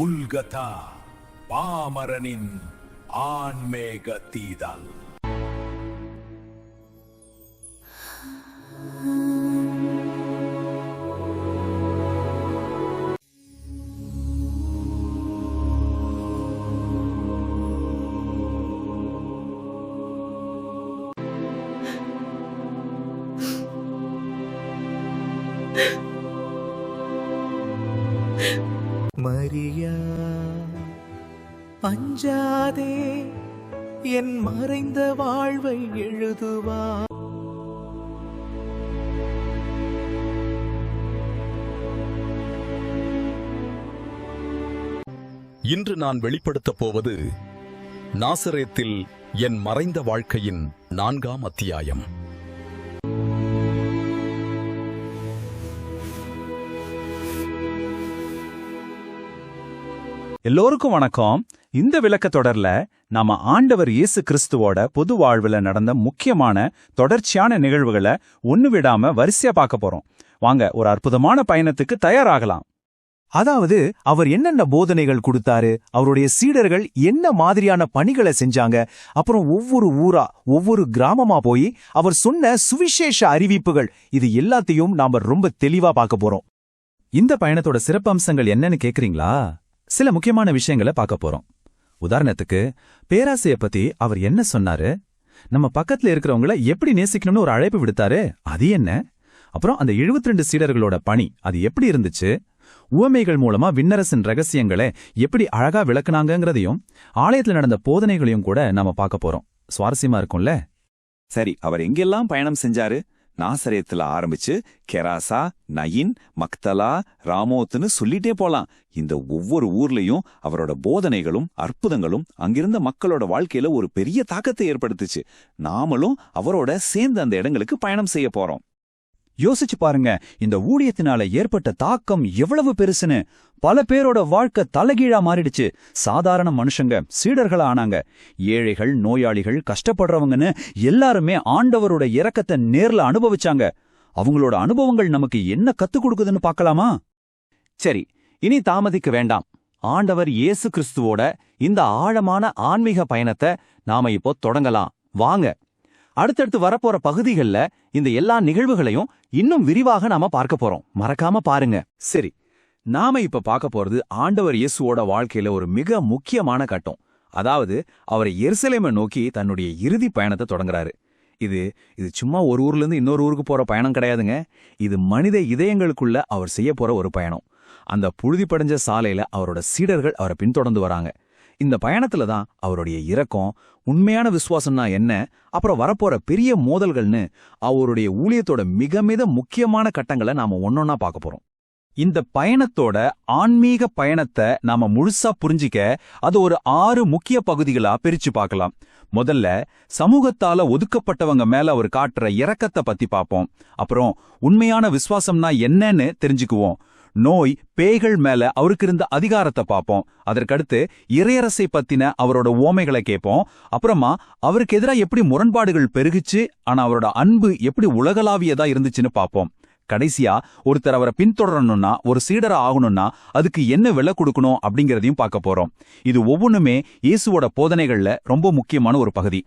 உல்கதா பாமரனின் ஆன்மேக தீதல். மரியா அஞ்சாதே, என் மறைந்த வாழ்வை எழுதுவா. இன்று நான் வெளிப்படுத்தப் போவது நாசரேத்தில் என் மறைந்த வாழ்க்கையின் 4ஆம் அத்தியாயம். எல்லோருக்கும் வணக்கம். இந்த விளக்க தொடர்ல நாம ஆண்டவர் இயேசு கிறிஸ்துவோட பொது வாழ்வுல நடந்த முக்கியமான தொடர்ச்சியான நிகழ்வுகளை ஒண்ணு விடாம வரிசையா பார்க்க போறோம். வாங்க ஒரு அற்புதமான பயணத்துக்கு தயாராகலாம். அதாவது அவர் என்னென்ன போதனைகள் கொடுத்தாரு, அவருடைய சீடர்கள் என்ன மாதிரியான பணிகளை செஞ்சாங்க, அப்புறம் ஒவ்வொரு ஊரா ஒவ்வொரு கிராமமா போய் அவர் சொன்ன சுவிசேஷ அறிவிப்புகள், இது எல்லாத்தையும் நாம ரொம்ப தெளிவா பார்க்க போறோம். இந்த பயணத்தோட சிறப்பம்சங்கள் என்னன்னு கேக்குறீங்களா? சில முக்கியமான விஷயங்களை பார்க்க போறோம். உதாரணத்துக்கு பேராசைய பத்தி அவர் என்ன சொன்னாரு, நம்ம பக்கத்துல இருக்கிறவங்கள எப்படி நேசிக்கணும்னு ஒரு அழைப்பு விடுத்தாரு, அது என்ன, அப்புறம் அந்த 72 சீடர்களோட பணி அது எப்படி இருந்துச்சு, உவமைகள் மூலமா விண்ணரசின் ரகசியங்களை எப்படி அழகா விளக்குனாங்கிறதையும் ஆலயத்துல நடந்த போதனைகளையும் கூட நாம பார்க்க போறோம். சுவாரஸ்யமா இருக்கும்ல? சரி, அவர் எங்கெல்லாம் பயணம் செஞ்சாரு? நாசரேத்துல ஆரம்பிச்சு கெராசா, நயின், மக்தலா, ராமோத்துன்னு சொல்லிட்டே போலாம். இந்த ஒவ்வொரு ஊர்லயும் அவரோட போதனைகளும் அற்புதங்களும் அங்கிருந்த மக்களோட வாழ்க்கையில ஒரு பெரிய தாக்கத்தை ஏற்படுத்துச்சு. நாமளும் அவரோட சேர்ந்து அந்த இடங்களுக்கு பயணம் செய்ய போறோம். யோசிச்சு பாருங்க, இந்த ஊழியத்தினால ஏற்பட்ட தாக்கம் எவ்வளவு பெருசுன்னு. பல பேரோட வாழ்க்கை தலைகீழா மாறிடுச்சு. சாதாரண மனுஷங்க சீடர்களா ஆனாங்க. ஏழைகள், நோயாளிகள், கஷ்டப்படுறவங்கன்னு எல்லாருமே ஆண்டவரோட இரக்கத்தை நேர்ல அனுபவிச்சாங்க. அவங்களோட அனுபவங்கள் நமக்கு என்ன கத்துக் கொடுக்குதுன்னு பார்க்கலாமா? சரி, இனி தாமதிக்க வேண்டாம். ஆண்டவர் இயேசு கிறிஸ்துவோட இந்த ஆழமான ஆன்மீக பயணத்தை நாம இப்போ தொடங்கலாம். வாங்க. அடுத்தடுத்து வரப்போற பகுதிகள்ல இந்த எல்லா நிகழ்வுகளையும் இன்னும் விரிவாக நாம பார்க்க போறோம். மறக்காம பாருங்க. சரி, நாம இப்ப பார்க்க போறது ஆண்டவர் இயேசுவோட வாழ்க்கையில ஒரு மிக முக்கியமான கட்டம். அதாவது அவர் எருசலேமை நோக்கி தன்னுடைய இறுதி பயணத்தை தொடங்குறாரு. இது சும்மா ஒரு ஊர்ல இருந்து இன்னொரு ஊருக்கு போற பயணம் கிடையாதுங்க. இது மனித இதயங்களுக்குள்ள அவர் செய்ய போற ஒரு பயணம். அந்த புழுதி படைஞ்ச சாலையில அவரோட சீடர்கள் அவரை பின்தொடர்ந்து வராங்க. இந்த பயணத்துல தான் அவருடைய இரக்கம், உண்மையான விசுவாசம்னா என்ன, அப்புறம் வரப்போற பெரிய மோதல்கள்னு அவருடைய ஊழியத்தோட மிக மிக முக்கியமான கட்டங்களை நாம ஒன்னொன்னா பார்க்க போறோம். இந்த பயணத்தோட ஆன்மீக பயணத்தை நாம முழுசா புரிஞ்சிக்க அது ஒரு 6 முக்கிய பகுதிகளா பிரிச்சு பார்க்கலாம். முதல்ல சமூகத்தால ஒதுக்கப்பட்டவங்க மேல அவர் காட்டுற இரக்கத்தை பத்தி பார்ப்போம். அப்புறம் உண்மையான விசுவாசம்னா என்னன்னு தெரிஞ்சுக்குவோம். நோய், பேய்கள் மேல அவருக்கு இருந்த அதிகாரத்தை பார்ப்போம். அதற்கடுத்து இறையரசை பத்தின அவரோட ஓமைகளை கேட்போம். அப்புறமா அவருக்கு எதிராக எப்படி முரண்பாடுகள் பெருகுச்சு, ஆனா அவரோட அன்பு எப்படி உலகளாவியதா இருந்துச்சுன்னு பார்ப்போம். கடைசியா ஒருத்தர் அவரை பின்தொடரணும்னா, ஒரு சீடரா ஆகணும்னா அதுக்கு என்ன விலை கொடுக்கணும் அப்படிங்கறதையும் பார்க்க போறோம். இது ஒவ்வொன்றுமே இயேசுவோட போதனைகள்ல ரொம்ப முக்கியமான ஒரு பகுதி.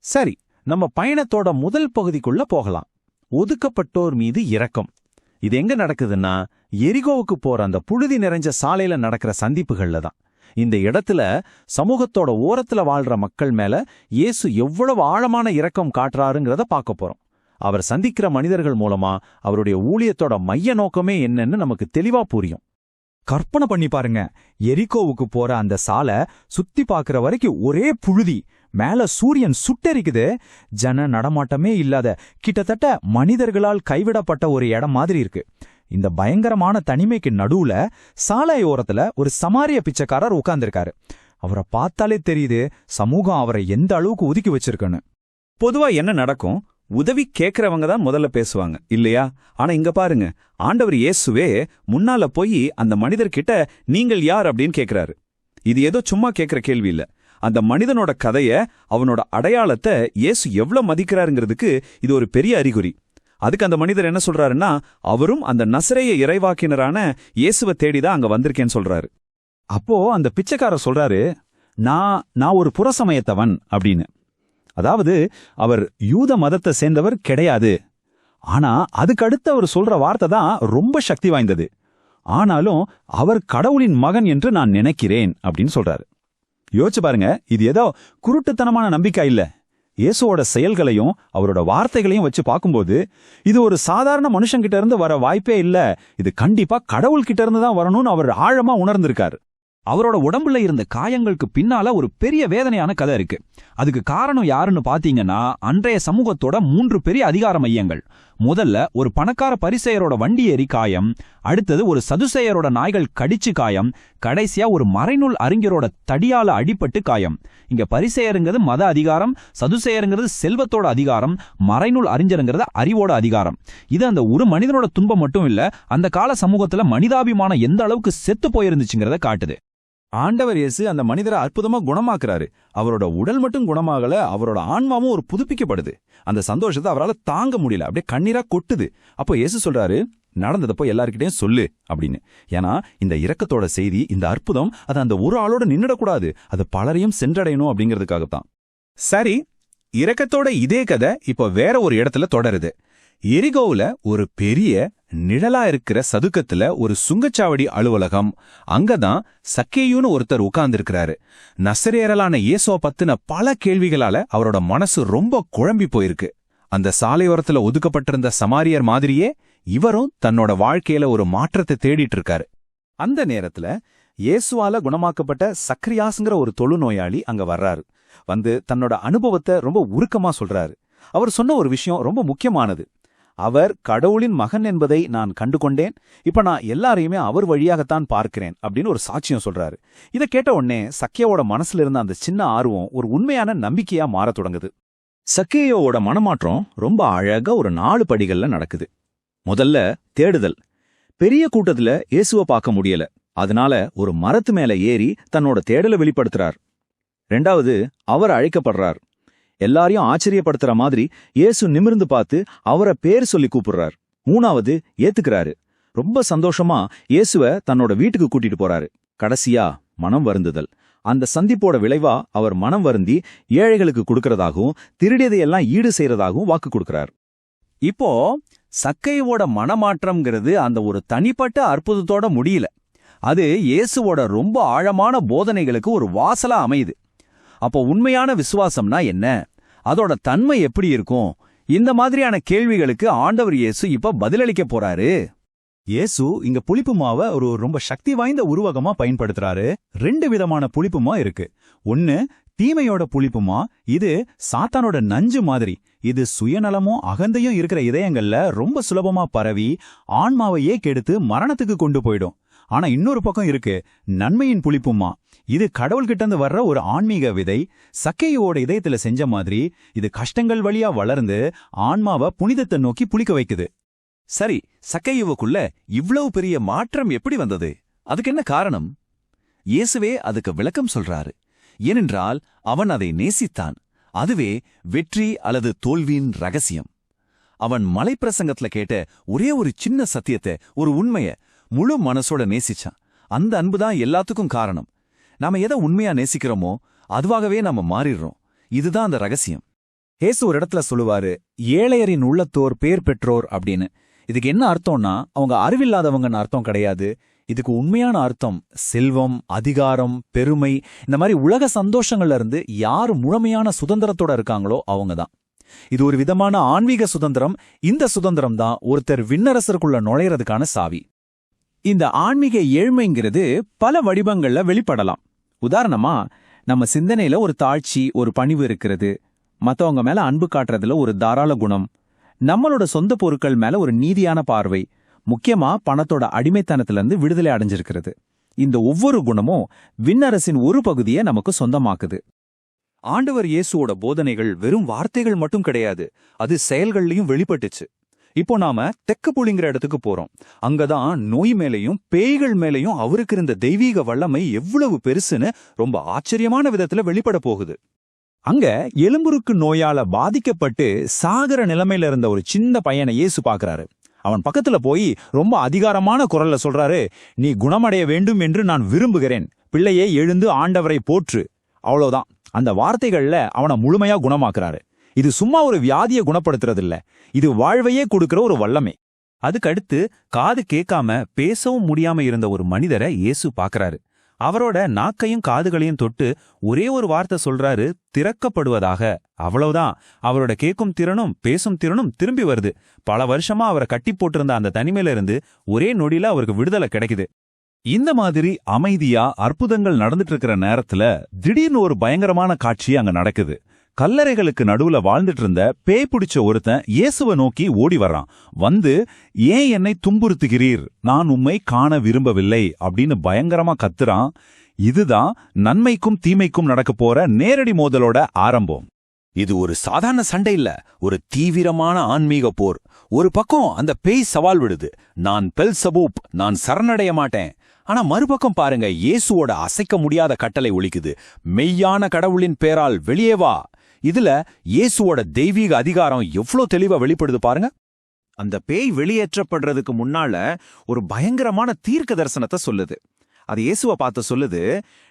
சரி, நம்ம பயணத்தோட முதல் பகுதிக்குள்ள போகலாம். ஒதுக்கப்பட்டோர் மீது இரக்கம். இது எங்க நடக்குதுன்னா, எரிகோவுக்கு போற அந்த புழுதி நிறைஞ்ச சாலையில நடக்கிற சந்திப்புகள்ல தான். இந்த இடத்துல சமூகத்தோட ஓரத்துல வாழ்ற மக்கள் மேல இயேசு எவ்வளவு ஆழமான இரக்கம் காட்டுறாருங்கிறத பார்க்க போறோம். அவர் சந்திக்கிற மனிதர்கள் மூலமா அவருடைய ஊழியத்தோட மைய நோக்கமே என்னன்னு நமக்கு தெளிவா புரியும். கற்பனை பண்ணி பாருங்க, எரிகோவுக்கு போற அந்த சாலை சுத்தி பார்க்கிற வரைக்கும் ஒரே புழுதி, மேல சூரியன் சுட்டெரிக்குது, ஜன நடமாட்டமே இல்லாத கிட்டத்தட்ட மனிதர்களால் கைவிடப்பட்ட ஒரு இடம் மாதிரி இருக்கு. இந்த பயங்கரமான தனிமைக்கு நடுவுல சாலையோரத்துல ஒரு சமாரிய பிச்சைக்காரர் உட்கார்ந்திருக்காரு. அவரை பார்த்தாலே தெரியுது சமூகம் அவரை எந்த அளவுக்கு ஒதுக்கி வச்சிருக்குன்னு. பொதுவா என்ன நடக்கும்? உதவி கேட்கறவங்க தான் முதல்ல பேசுவாங்க இல்லையா? ஆனா இங்க பாருங்க, ஆண்டவர் இயேசுவே முன்னால போய் அந்த மனிதர்கிட்ட நீங்கள் யார் அப்படின்னு கேட்கிறாரு. இது ஏதோ சும்மா கேட்கிற கேள்வி இல்ல. அந்த மனிதனோட கதைய, அவனோட அடையாளத்தை இயேசு எவ்வளவு மதிக்கிறாருங்கிறதுக்கு இது ஒரு பெரிய அறிகுறி. அதுக்கு அந்த மனிதர் என்ன சொல்றாருன்னா, அவரும் அந்த நசரேய இறைவாக்கினரான இயேசுவை தேடிதான் அங்க வந்திருக்கேன்னு சொல்றாரு. அப்போ அந்த பிச்சைக்காரர் சொல்றாரு, நான் ஒரு புறசமயத்தவன் அப்படின்னு. அதாவது அவர் யூத மதத்தை சேர்ந்தவர் கிடையாது. ஆனா அதுக்கடுத்து அவர் சொல்ற வார்த்தை தான் ரொம்ப சக்தி வாய்ந்தது. ஆனாலும் அவர் கடவுளின் மகன் என்று நான் நினைக்கிறேன் அப்படின்னு சொல்றாரு. யோசிச்சு பாருங்க, இது ஏதோ குருட்டுத்தனமான நம்பிக்கை இல்ல. இயேசுவோட செயல்களையும் அவரோட வார்த்தைகளையும் வச்சு பார்க்கும்போது இது ஒரு சாதாரண மனுஷங்கிட்ட இருந்து வர வாய்ப்பே இல்ல. இது கண்டிப்பா கடவுள் கிட்ட இருந்து தான் வரணும்னு அவர் ஆழமா உணர்ந்திருக்காரு. அவரோட உடம்புல இருந்த காயங்களுக்கு பின்னால ஒரு பெரிய வேதனையான கதை இருக்கு. அதுக்கு காரணம் யாருன்னு பாத்தீங்கன்னா, அன்றைய சமூகத்தோட 3 பெரிய அதிகார மையங்கள். முதல்ல ஒரு பணக்கார பரிசேயரோட வண்டி ஏறி காயம், அடுத்தது ஒரு சதுசேயரோட நாய்கள் கடிச்சு காயம், கடைசியா ஒரு மறைநூல் அறிஞரோட தடியால அடிபட்டு காயம். இங்க பரிசேயருங்கிறது மத அதிகாரம், சதுசேயருங்கிறது செல்வத்தோட அதிகாரம், மறைநூல் அறிஞருங்கிறது அறிவோட அதிகாரம். இது அந்த ஒரு மனிதனோட துன்பம் மட்டும் இல்ல, அந்த கால சமூகத்துல மனிதாபிமானம் எந்த அளவுக்கு செத்து போயிருந்துச்சுங்கிறத காட்டுது. ஆண்டவர் இயேசு அந்த மனிதரை அற்புதமா குணமாக்குறாரு. அவரோட உடல் மட்டும் குணமாகல, அவரோட ஆன்மாவும் ஒரு புதுப்பிக்கப்படுது. அந்த சந்தோஷத்தை அவரால் தாங்க முடியல, அப்படியே கண்ணீரா கொட்டுது. அப்போ இயேசு சொல்றாரு, நடந்ததப்போ எல்லார்கிட்டையும் சொல்லு அப்படின்னு. ஏன்னா இந்த இரக்கத்தோட செய்தி, இந்த அற்புதம், அது அந்த ஒரு ஆளோட நின்னுடக்கூடாது, அது பலரையும் சென்றடையணும் அப்படிங்கிறதுக்காகத்தான். சரி, இரக்கத்தோட இதே கதை இப்போ வேற ஒரு இடத்துல தொடருது. எரிகோவுல ஒரு பெரிய நிழலா இருக்கிற சதுக்கத்துல ஒரு சுங்கச்சாவடி அலுவலகம். அங்கதான் சக்கேயுன்னு ஒருத்தர் உட்கார்ந்திருக்கிறாரு. நசரேயரான இயேசுவ பத்தின பல கேள்விகளால அவரோட மனசு ரொம்ப குழம்பி போயிருக்கு. அந்த சாலையோரத்துல ஒதுக்கப்பட்டிருந்த சமாரியர் மாதிரியே இவரும் தன்னோட வாழ்க்கையில ஒரு மாற்றத்தை தேடிட்டு இருக்காரு. அந்த நேரத்துல இயேசுவால குணமாக்கப்பட்ட சக்ரியாஸ்ங்கிற ஒரு தொழுநோயாளி அங்க வர்றாரு. வந்து தன்னோட அனுபவத்தை ரொம்ப உருக்கமா சொல்றாரு. அவர் சொன்ன ஒரு விஷயம் ரொம்ப முக்கியமானது. அவர் கடவுளின் மகன் என்பதை நான் கண்டுகொண்டேன். இப்ப நான் எல்லாரையுமே அவர் வழியாகத்தான் பார்க்கிறேன் அப்படின்னு ஒரு சாட்சியம் சொல்றாரு. இதை கேட்ட உடனே சக்கேயோட மனசுல இருந்த அந்த சின்ன ஆர்வம் ஒரு உண்மையான நம்பிக்கையா மாறத் தொடங்குது. சக்கேயோட மனமாற்றம் ரொம்ப அழகா ஒரு 4 படிகள்ல நடக்குது. முதல்ல தேடுதல். பெரிய கூட்டத்துல இயேசுவை பார்க்க முடியல, அதனால ஒரு மரத்து மேல ஏறி தன்னோட தேடலை வெளிப்படுத்துறார். 2வது, அவர் அழைக்கப்படுறார். எல்லாரையும் ஆச்சரியப்படுத்துற மாதிரி இயேசு நிமிர்ந்து பார்த்து அவரை பேர் சொல்லி கூப்பிடுறார். 3வது, ஏத்துக்கிறாரு. ரொம்ப சந்தோஷமா இயேசுவை தன்னோட வீட்டுக்கு கூட்டிட்டு போறாரு. கடைசியா மனம் வருந்துதல். அந்த சந்திப்போட விளைவா அவர் மனம் வருந்தி ஏழைகளுக்கு கொடுக்கறதாகவும் திருடியதையெல்லாம் ஈடு செய்யறதாகவும் வாக்கு கொடுக்கிறார். இப்போ சக்கையோட மனமாற்றம்ங்கிறது அந்த ஒரு தனிப்பட்ட அற்புதத்தோட முடியல. அது இயேசுவோட ரொம்ப ஆழமான போதனைகளுக்கு ஒரு வாசலா அமையுது. அப்போ உண்மையான விசுவாசம்னா என்ன, அதோட தன்மை எப்படி இருக்கும், இந்த மாதிரியான கேள்விகளுக்கு ஆண்டவர் இயேசு இப்ப பதிலளிக்க போறாரு. இயேசு இங்க புளிப்பு மாவை ஒரு ரொம்ப சக்தி வாய்ந்த உருவகமா பயன்படுத்துறாரு. 2 விதமான புளிப்புமா இருக்கு. ஒன்னு தீமையோட புளிப்புமா, இது சாத்தானோட நஞ்சு மாதிரி. இது சுயநலமும் அகந்தையும் இருக்கிற இதயங்கள்ல ரொம்ப சுலபமா பரவி ஆன்மாவையே கெடுத்து மரணத்துக்கு கொண்டு போயிடும். ஆனா இன்னொரு பக்கம் இருக்கு நன்மையின் புளிப்புமா. இது கடவுள்கிட்ட இருந்து வர்ற ஒரு ஆன்மீக விதை. சக்கேயோட இதயத்துல செஞ்ச மாதிரி இது கஷ்டங்கள் வழியா வளர்ந்து ஆன்மாவை புனிதத்தை நோக்கி புளிக்க வைக்குது. சரி, சக்கேயுவுக்குள்ள இவ்வளவு பெரிய மாற்றம் எப்படி வந்தது? அதுக்கு என்ன காரணம்? இயேசுவே அதுக்கு விளக்கம் சொல்றாரு. ஏனென்றால் அவன் அதை நேசித்தான். அதுவே வெற்றி அல்லது தோல்வியின் ரகசியம். அவன் மலைப்பிரசங்கத்துல கேட்ட ஒரே ஒரு சின்ன சத்தியத்தை, ஒரு உண்மைய முழு மனசோட நேசிச்சான். அந்த அன்புதான் எல்லாத்துக்கும் காரணம். நாம எதை உண்மையா நேசிக்கிறோமோ அதுவாகவே நாம மாறிடுறோம். இதுதான் அந்த ரகசியம். இயேசு ஒரு இடத்துல சொல்லுவாரு, ஏழையரின் உள்ளத்தோர் பேர் பெற்றோர் அப்படின்னு. இதுக்கு என்ன அர்த்தம்னா, அவங்க அறிவில்லாதவங்கன்னு அர்த்தம் கிடையாது. இதுக்கு உண்மையான அர்த்தம் செல்வம், அதிகாரம், பெருமை, இந்த மாதிரி உலக சந்தோஷங்கள்ல இருந்து யாரு முழுமையான சுதந்திரத்தோட இருக்காங்களோ அவங்க தான். இது ஒரு விதமான ஆன்மீக சுதந்திரம். இந்த சுதந்திரம் தான் ஒருத்தர் விண்ணரசருக்குள்ள நுழையறதுக்கான சாவி. இந்த ஆன்மீக ஏழ்மைங்கிறது பல வடிவங்கள்ல வெளிப்படலாம். உதாரணமா, நம்ம சிந்தனையில ஒரு தாழ்ச்சி, ஒரு பணிவு இருக்கிறது. மத்தவங்க மேல அன்பு காட்டுறதுல ஒரு தாராள குணம். நம்மளோட சொந்த பொருட்கள் மேல ஒரு நீதியான பார்வை. முக்கியமா பணத்தோட அடிமைத்தனத்திலிருந்து விடுதலை அடைஞ்சிருக்கிறது. இந்த ஒவ்வொரு குணமும் விண்ணரசின் ஒரு பகுதியை நமக்கு சொந்தமாக்குது. ஆண்டவர் இயேசுவோட போதனைகள் வெறும் வார்த்தைகள் மட்டும் கிடையாது, அது செயல்கள்லயும் வெளிப்பட்டுச்சு. இப்போ நாம தெக்கு புளிங்கிற இடத்துக்கு போறோம். அங்கதான் நோய் மேலையும் பேய்கள் மேலையும் அவருக்கு இருந்த தெய்வீக வல்லமை எவ்வளவு பெருசுன்னு ரொம்ப ஆச்சரியமான விதத்துல வெளிப்பட போகுது. அங்க எலும்புருக்கு நோயால பாதிக்கப்பட்டு சாகர நிலைமையில இருந்த ஒரு சின்ன பையனை இயேசு பாக்குறாரு. அவன் பக்கத்துல போய் ரொம்ப அதிகாரமான குரல்ல சொல்றாரு, நீ குணமடைய வேண்டும் என்று நான் விரும்புகிறேன், பிள்ளையே எழுந்து ஆண்டவரை போற்று. அவ்வளோதான். அந்த வார்த்தைகள்ல அவனை முழுமையா குணமாக்குறாரு. இது சும்மா ஒரு வியாதியை குணப்படுத்துறது இல்ல, இது வாழ்வையே கொடுக்கிற ஒரு வல்லமை. அதுக்கடுத்து காது கேட்காம பேசவும் முடியாம இருந்த ஒரு மனிதரை இயேசு பார்க்கறாரு. அவரோட நாக்கையும் காதுகளையும் தொட்டு ஒரே ஒரு வார்த்தை சொல்றாரு, திறக்கப்படுவதாக. அவ்வளவுதான். அவரோட கேட்கும் திறனும் பேசும் திறனும் திரும்பி வருது. பல வருஷமா அவரை கட்டி போட்டிருந்த அந்த தனிமையில இருந்து ஒரே நொடியில அவருக்கு விடுதலை கிடைக்குது. இந்த மாதிரி அமைதியா அற்புதங்கள் நடந்துட்டு இருக்கிற நேரத்துல திடீர்னு ஒரு பயங்கரமான காட்சி அங்க நடக்குது. கல்லறைகளுக்கு நடுவுல வாழ்ந்துட்டு இருந்த பேய் பிடிச்ச ஒருத்தன் இயேசுவை நோக்கி ஓடி வர்றான். வந்து, ஏன் என்னை துன்புறுத்துகிறீர், நான் உம்மை காண விரும்பவில்லை அப்படின்னு பயங்கரமா கத்துறான். இதுதான் நன்மைக்கும் தீமைக்கும் நடக்க போற நேரடி மோதலோட ஆரம்பம். இது ஒரு சாதாரண சண்டை இல்ல, ஒரு தீவிரமான ஆன்மீக போர். ஒரு பக்கம் அந்த பேய் சவால் விடுது, நான் பெல்சபூப், நான் சரணடைய மாட்டேன். ஆனா மறுபக்கம் பாருங்க, இயேசுவோட அசைக்க முடியாத கட்டளை ஒலிக்குது, மெய்யான கடவுளின் பேரால் வெளியே வா. இதுல இயேசுவோட தெய்வீக அதிகாரம் எவ்ளோ தெளிவா வெளிப்படுது பாருங்க. அந்த பேய் வெளியேற்றப்படுறதுக்கு முன்னால ஒரு பயங்கரமான தீர்க்க தரிசனத்தை சொல்லுது. அது இயேசுவை பார்த்து சொல்லுது,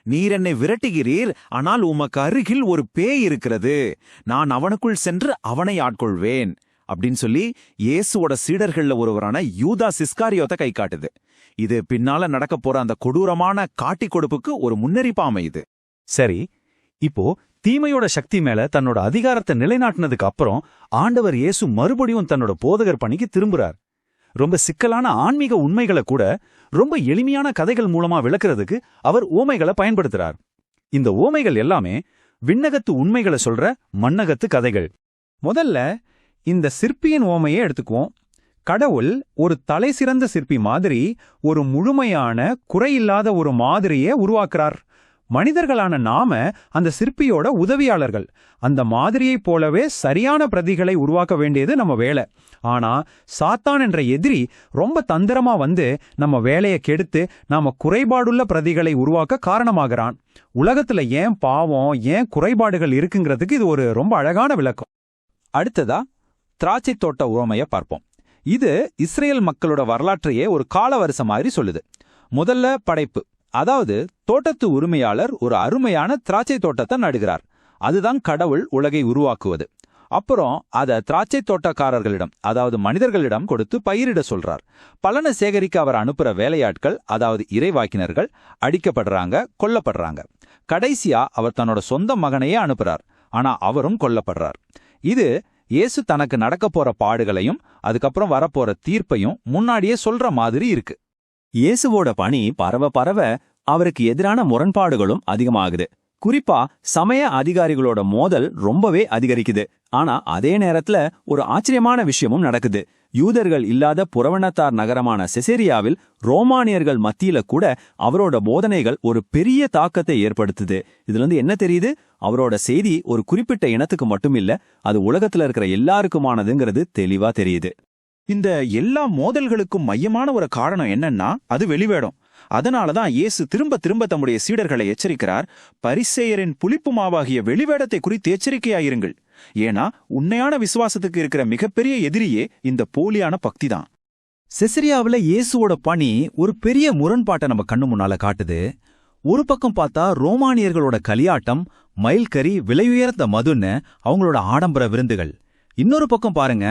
நீர் என்னை விரட்டுகிறீர், ஆனால் உமக்கு அருகில் ஒரு பேய் இருக்கிறது, நான் அவனுக்குள் சென்று அவனை ஆட்கொள்வேன் அப்படின்னு சொல்லி இயேசுவோட சீடர்கள்ல ஒருவரான யூதாஸ் இஸ்காரியோத்தை கை காட்டுது. இது பின்னால நடக்க போற அந்த கொடூரமான காட்டி கொடுப்புக்கு ஒரு முன்னறிப்பா அமையுது. சரி, இப்போ தீமையோட சக்தி மேல தன்னோட அதிகாரத்தை நிலைநாட்டினதுக்கு அப்புறம் ஆண்டவர் இயேசு மறுபடியும் தன்னோட போதகர் பணிக்கு திரும்புறார். ரொம்ப சிக்கலான ஆன்மீக உண்மைகளை கூட ரொம்ப எளிமையான கதைகள் மூலமா விளக்குறதுக்கு அவர் ஓமைகளை பயன்படுத்துறார். இந்த ஓமைகள் எல்லாமே விண்ணகத்து உண்மைகளை சொல்ற மண்ணகத்து கதைகள். முதல்ல இந்த சிற்பியின் ஓமையை எடுத்துக்குவோம். கடவுள் ஒரு தலை சிறந்த சிற்பி மாதிரி ஒரு முழுமையான குறையில்லாத ஒரு மாதிரியை உருவாக்குறார். மனிதர்களான நாம அந்த சிற்பியோட உதவியாளர்கள். அந்த மாதிரியைப் போலவே சரியான பிரதிகளை உருவாக்க வேண்டியது நம்ம வேலை. ஆனா சாத்தான் என்ற எதிரி ரொம்ப தந்திரமா வந்து நம்ம வேலையை கெடுத்து நாம குறைபாடுள்ள பிரதிகளை உருவாக்க காரணமாகறான். உலகத்துல ஏன் பாவம், ஏன் குறைபாடுகள் இருக்குங்கிறதுக்கு இது ஒரு ரொம்ப அழகான விளக்கம். அடுத்ததா திராட்சை தோட்ட உவமைய பார்ப்போம். இது இஸ்ரேல் மக்களோட வரலாற்றையே ஒரு காலவரிசை மாதிரி சொல்லுது. முதல்ல படைப்பு, அதாவது தோட்டத்து உரிமையாளர் ஒரு அருமையான திராட்சை தோட்டத்தை நடுகிறார். அதுதான் கடவுள் உலகை உருவாக்குவது. அப்புறம் அதை திராட்சை தோட்டக்காரர்களிடம், அதாவது மனிதர்களிடம் கொடுத்து பயிரிட சொல்றார். பலனை சேகரிக்க அவர் அனுப்புற வேலையாட்கள், அதாவது இறைவாக்கினர்கள் அடிக்கப்படுறாங்க, கொல்லப்படுறாங்க. கடைசியா அவர் தன்னோட சொந்த மகனையே அனுப்புறார். ஆனா அவரும் கொல்லப்படுறார். இது இயேசு தனக்கு நடக்க போற பாடுகளையும் அதுக்கப்புறம் வரப்போற தீர்ப்பையும் முன்னாடியே சொல்ற மாதிரி இருக்கு. இயேசுவோட பணி பரவ அவருக்கு எதிரான முரண்பாடுகளும் அதிகமாகுது. குறிப்பா சமய அதிகாரிகளோட மோதல் ரொம்பவே அதிகரிக்குது. ஆனா அதே நேரத்துல ஒரு ஆச்சரியமான விஷயமும் நடக்குது. யூதர்கள் இல்லாத புறவணத்தார் நகரமான செசேரியாவில் ரோமானியர்கள் மத்தியில கூட அவரோட போதனைகள் ஒரு பெரிய தாக்கத்தை ஏற்படுத்துது. இதுல இருந்து என்ன தெரியுது? அவரோட செய்தி ஒரு குறிப்பிட்ட இனத்துக்கு மட்டும் இல்ல, அது உலகத்துல இருக்கிற எல்லாருக்குமானதுங்கிறது தெளிவா தெரியுது. இந்த எல்லா மோதல்களுக்கும் மையமான ஒரு காரணம் என்னன்னா அது வெளிவேடம். அதனாலதான் இயேசு திரும்ப திரும்ப தம்முடைய சீடர்களை எச்சரிக்கிறார், பரிசேயரின் புளிப்பு மாவாகிய வெளிவேடத்தை குறித்து எச்சரிக்கையாயிருங்கள். ஏன்னா உண்மையான விசுவாசத்துக்கு இருக்கிற மிகப்பெரிய எதிரியே இந்த போலியான பக்தி தான். செசரியாவுல இயேசுவோட பணி ஒரு பெரிய முரண்பாட்டை நம்ம கண்ணு முன்னால காட்டுது. ஒரு பக்கம் பார்த்தா ரோமானியர்களோட கலியாட்டம், மயில்கறி, விலையுயர்ந்த மதுன்னு அவங்களோட ஆடம்பர விருந்துகள். இன்னொரு பக்கம் பாருங்க,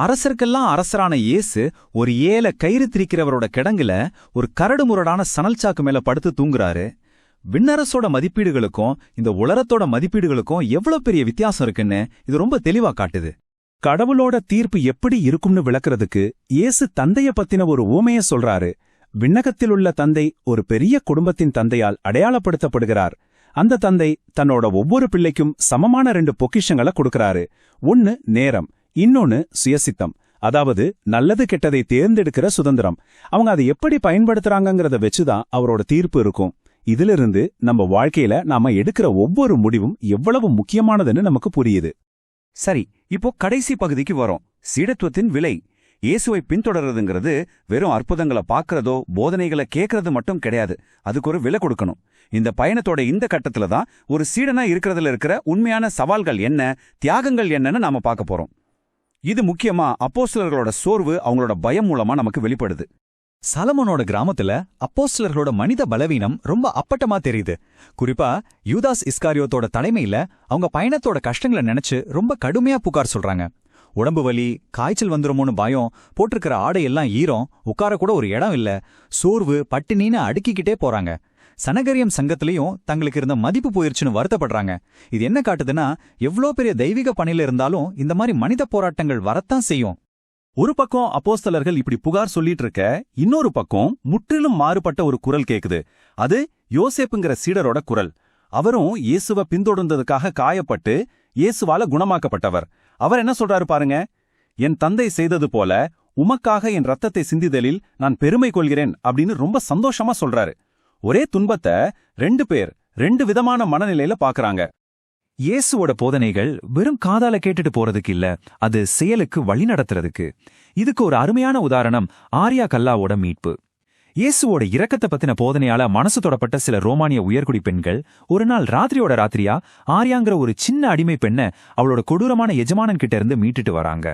அரசருக்கெல்லாம் அரசரான இயேசு ஒரு ஏழை கயிறு திரிக்கிறவரோட கிடங்குல ஒரு கரடுமுரடான சணல் சாக்கு மேல படுத்து தூங்குறாரு. விண்ணரசோட மதிப்பீடுகளுக்கும் இந்த உலரத்தோட மதிப்பீடுகளுக்கும் எவ்வளவு பெரிய வித்தியாசம் இருக்குன்னு இது ரொம்ப தெளிவா காட்டுது. கடவுளோட தீர்ப்பு எப்படி இருக்கும்னு விளக்குறதுக்கு இயேசு தந்தைய பத்தின ஒரு ஊமைய சொல்றாரு. விண்ணகத்தில் உள்ள தந்தை ஒரு பெரிய குடும்பத்தின் தந்தையால் அடையாளப்படுத்தப்படுகிறார். அந்த தந்தை தன்னோட ஒவ்வொரு பிள்ளைக்கும் சமமான 2 பொக்கிஷங்களை கொடுக்கறாரு. ஒன்னு நேரம், இன்னொன்னு சுயசித்தம், அதாவது நல்லது கெட்டதை தேர்ந்தெடுக்கிற சுதந்திரம். அவங்க அதை எப்படி பயன்படுத்துறாங்கங்கிறத வச்சுதான் அவரோட தீர்ப்பு இருக்கும். இதிலிருந்து நம்ம வாழ்க்கையில நாம எடுக்கிற ஒவ்வொரு முடிவும் எவ்வளவு முக்கியமானதுன்னு நமக்கு புரியுது. சரி, இப்போ கடைசி பகுதிக்கு வரோம். சீடத்துவத்தின் விலை. இயேசுவை பின்தொடர்றதுங்கிறது வெறும் அற்புதங்களை பார்க்கறதோ போதனைகளை கேட்கறது மட்டும் கிடையாது. அதுக்கு ஒரு விலை கொடுக்கணும். இந்த பயணத்தோட இந்த கட்டத்துல தான் ஒரு சீடனா இருக்கிறதுல இருக்கிற உண்மையான சவால்கள் என்ன, தியாகங்கள் என்னன்னு நாம பார்க்க போறோம். இது முக்கியமா அப்போஸ்தலர்களோட சோர்வு, அவங்களோட பயம் மூலமா நமக்கு வெளிப்படுது. சலமோனோட கிராமத்துல அப்போஸ்தலர்களோட மனித பலவீனம் ரொம்ப அப்பட்டமா தெரியுது. குறிப்பா யூதாஸ் இஸ்காரியோத்தோட தலைமையில அவங்க பயணத்தோட கஷ்டங்களை நினைச்சு ரொம்ப கடுமையா புகார் சொல்றாங்க. உடம்பு வலி, காய்ச்சல் வந்துருமோன்னு பயம், போட்டிருக்கிற ஆடையெல்லாம் ஈரம், உட்கார கூட ஒரு இடம் இல்ல, சோர்வு, பட்டினின்னு அடுக்கிக்கிட்டே போறாங்க. சனகரியம் சங்கத்திலையும் தங்களுக்கு இருந்த மதிப்பு போயிருச்சுன்னு வருத்தப்படுறாங்க. இது என்ன காட்டுதுன்னா, எவ்வளோ பெரிய தெய்வீக பணியில இருந்தாலும் இந்த மாதிரி மனித போராட்டங்கள் வரத்தான் செய்யும். ஒரு பக்கம் அப்போஸ்தலர்கள் இப்படி புகார் சொல்லிட்டு இருக்க, இன்னொரு பக்கம் முற்றிலும் மாறுபட்ட ஒரு குரல் கேக்குது. அது யோசேப்புங்கிற சீடரோட குரல். அவரும் இயேசுவை பின்தொடர்ந்ததுக்காக காயப்பட்டு இயேசுவால குணமாக்கப்பட்டவர். அவர் என்ன சொல்றாரு பாருங்க. என் தந்தை செய்தது போல உமக்காக என் ரத்தத்தை சிந்திதலில் நான் பெருமை கொள்கிறேன் அப்படின்னு ரொம்ப சந்தோஷமா சொல்றாரு. ஒரே துன்பத்தை 2 பேர் 2 விதமான மனநிலையில பாக்குறாங்க. இயேசுவோட போதனைகள் வெறும் காதால கேட்டுட்டு போறதுக்கு இல்ல, அது செயலுக்கு வழி நடத்துறதுக்கு. இதுக்கு ஒரு அருமையான உதாரணம் ஆர்யா கல்லாவோட மீட்பு. இயேசுவோட இரக்கத்தை பத்தின போதனையால மனசு தொடப்பட்ட சில ரோமானிய உயர்குடி பெண்கள் ஒரு நாள் ராத்திரியோட ராத்திரியா ஆர்யாங்கிற ஒரு சின்ன அடிமை பெண்ணை அவளோட கொடூரமான எஜமானன் கிட்ட இருந்து மீட்டுட்டு வராங்க.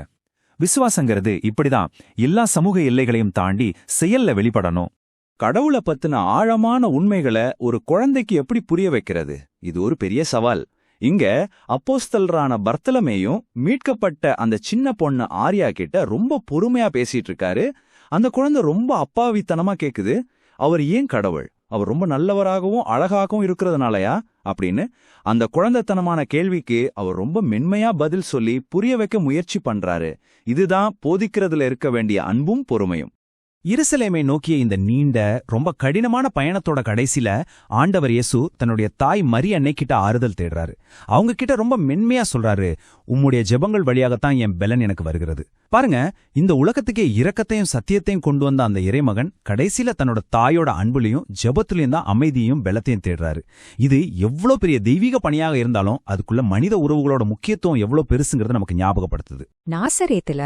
விசுவாசங்கிறது இப்படிதான் எல்லா சமூக எல்லைகளையும் தாண்டி செயல்ல வெளிப்படணும். கடவுளை பத்தின ஆழமான உண்மைகளை ஒரு குழந்தைக்கு எப்படி புரிய வைக்கிறது? இது ஒரு பெரிய சவால். இங்க அப்போஸ்தலரான பர்த்தலமேயும் மீட்கப்பட்ட அந்த சின்ன பொண்ணு ஆர்யா கிட்ட ரொம்ப பொறுமையா பேசிட்டு இருக்காரு. அந்த குழந்தை ரொம்ப அப்பாவித்தனமா கேக்குது, அவர் ஏன் கடவுள்? அவர் ரொம்ப நல்லவராகவும் அழகாகவும் இருக்கிறதுனாலயா அப்படின்னு. அந்த குழந்தைத்தனமான கேள்விக்கு அவர் ரொம்ப மென்மையா பதில் சொல்லி புரிய வைக்க முயற்சி பண்றாரு. இதுதான் போதிக்கிறதுல இருக்க வேண்டிய அன்பும் பொறுமையும். எருசலேமை நோக்கிய இந்த நீண்ட ரொம்ப கடினமான பயணத்தோட கடைசில ஆண்டவர் இயேசு தன்னுடைய தாய் மரி அன்னை கிட்ட ஆறுதல் தேடுறாரு. அவங்க கிட்ட ரொம்ப மென்மையா சொல்றாரு, உம்முடைய ஜெபங்கள் வழியாகத்தான் என் பெலன் எனக்கு வருகிறது. பாருங்க, இந்த உலகத்துக்கே இரக்கத்தையும் சத்தியத்தையும் கொண்டு வந்த அந்த இறைமகன் கடைசியில தன்னோட தாயோட அன்புலையும் ஜெபத்திலையும் தான் அமைதியும் பெலத்தையும் தேடுறாரு. இது எவ்வளவு பெரிய தெய்வீக பணியாக இருந்தாலும் அதுக்குள்ள மனித உறவுகளோட முக்கியத்துவம் எவ்வளவு பெருசுங்கிறத நமக்கு ஞாபகப்படுத்துது. நாசரேத்துல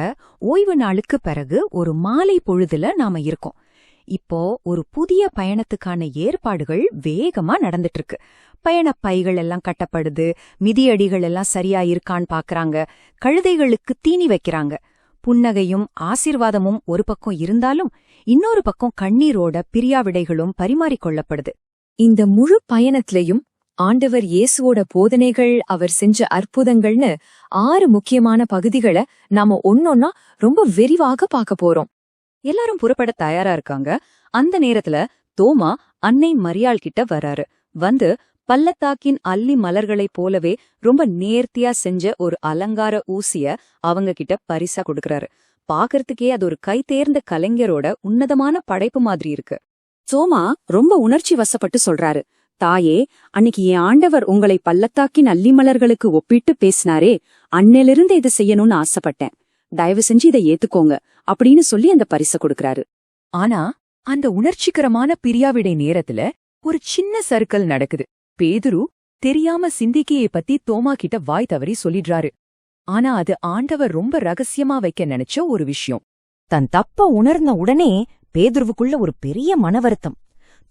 ஓய்வு நாளுக்கு பிறகு ஒரு மாலை பொழுதுல நாம இருக்கோம். இப்போ ஒரு புதிய பயணத்துக்கான ஏற்பாடுகள் வேகமா நடந்துட்டு இருக்கு. பயணப் பைகள் எல்லாம் கட்டப்படுது, மிதியடிகள் எல்லாம் சரியா இருக்கான்னு பாக்குறாங்க, கழுதைகளுக்கு தீனி வைக்கிறாங்க. புன்னகையும் ஆசீர்வாதமும் ஒரு பக்கம் இருந்தாலும் இன்னொரு பக்கம் கண்ணீரோட பிரியாவிடைகளும் பரிமாறிக்கொள்ளப்படுது. இந்த முழு பயணத்திலையும் ஆண்டவர் இயேசுவோட போதனைகள், அவர் செஞ்ச அற்புதங்கள்னு 6 முக்கியமான பகுதிகளை நாம ஒன்னொன்னா ரொம்ப விரிவாக பார்க்க போறோம். எல்லாரும் புறப்பட தயாரா இருக்காங்க. அந்த நேரத்துல தோமா அன்னை மரியாள் கிட்ட வராரு. வந்து பள்ளத்தாக்கின் அல்லி மலர்களைப் போலவே ரொம்ப நேர்த்தியா செஞ்ச ஒரு அலங்கார ஊசிய அவங்க கிட்ட பரிசா கொடுக்கறாரு. பாக்கறதுக்கே அது ஒரு கை தேர்ந்த கலைஞரோட உன்னதமான படைப்பு மாதிரி இருக்கு. தோமா ரொம்ப உணர்ச்சி வசப்பட்டு சொல்றாரு, தாயே, அன்னைக்கு என் ஆண்டவர் உங்களை பள்ளத்தாக்கின் அல்லி மலர்களுக்கு ஒப்பிட்டு பேசினாரே, அன்னையிலிருந்து இதை செய்யணும்னு ஆசைப்பட்டேன், தயவு செஞ்சு இதை ஏத்துக்கோங்க அப்படின்னு சொல்லி அந்த பரிச கொடுக்கறாரு. ஆனா அந்த உணர்ச்சிகரமான பிரியாவிடை நேரத்துல ஒரு சின்ன சர்க்கல் நடக்குது. பேதுரு தெரியாம சிந்திக்கியை பத்தி தோமா கிட்ட வாய் தவறி சொல்லிடுறாரு. ஆனா அது ஆண்டவர் ரொம்ப ரகசியமா வைக்க நினைச்ச ஒரு விஷயம். தன் தப்ப உணர்ந்த உடனே பேதுருவுக்குள்ள ஒரு பெரிய மனவருத்தம்.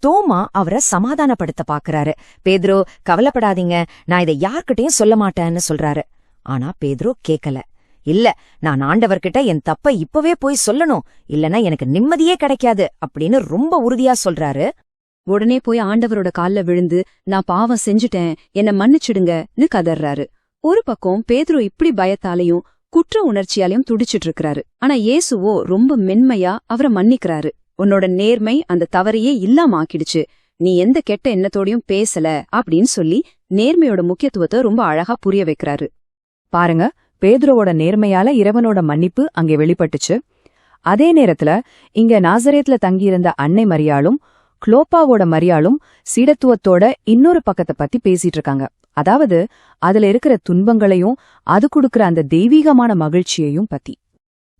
தோமா அவரை சமாதானப்படுத்த பாக்குறாரு. பேதுரு, கவலைப்படாதீங்க, நான் இதை யார்கிட்டயும் சொல்ல மாட்டேன்னு சொல்றாரு. ஆனா பேதுரு கேக்கல. இல்ல, நான் ஆண்டவர்கிட்ட என் தப்ப இப்பவே போய் சொல்லணும், இல்லனா எனக்கு நிம்மதியே கிடைக்காது அப்படின்னு ரொம்ப உறுதியா சொல்றாரு. உடனே போய் ஆண்டவரோட கால்ல விழுந்து, நான் பாவம் செஞ்சுட்டேன், என்ன மன்னிச்சிடுங்கன்னு கதறாரு. ஒரு பக்கம் பேதுரு இப்படி பயத்தாலையும் குற்ற உணர்ச்சியாலையும் துடிச்சிட்டு இருக்கிறாரு. ஆனா இயேசுவோ ரொம்ப மென்மையா அவரை மன்னிக்கிறாரு. உன்னோட நேர்மை அந்த தவறையே இல்லாம ஆக்கிடுச்சு, நீ எந்த கெட்ட எண்ணத்தோடையும் பேசல அப்படின்னு சொல்லி நேர்மையோட முக்கியத்துவத்தை ரொம்ப அழகா புரிய வைக்கிறாரு. பாருங்க, பேதுருவோட நேர்மையால இறைவனோட மன்னிப்பு அங்கே வெளிப்பட்டுச்சு. அதே நேரத்துல இங்க நாசரேத்ல தங்கியிருந்த அன்னை மரியாளும் குளோப்பாவோட மரியாளும் சீடத்துவத்தோட இன்னொரு பக்கத்தை பத்தி பேசிட்டு இருக்காங்க. அதாவது அதுல இருக்கிற துன்பங்களையும் அது கொடுக்கற அந்த தெய்வீகமான மகிழ்ச்சியையும் பத்தி.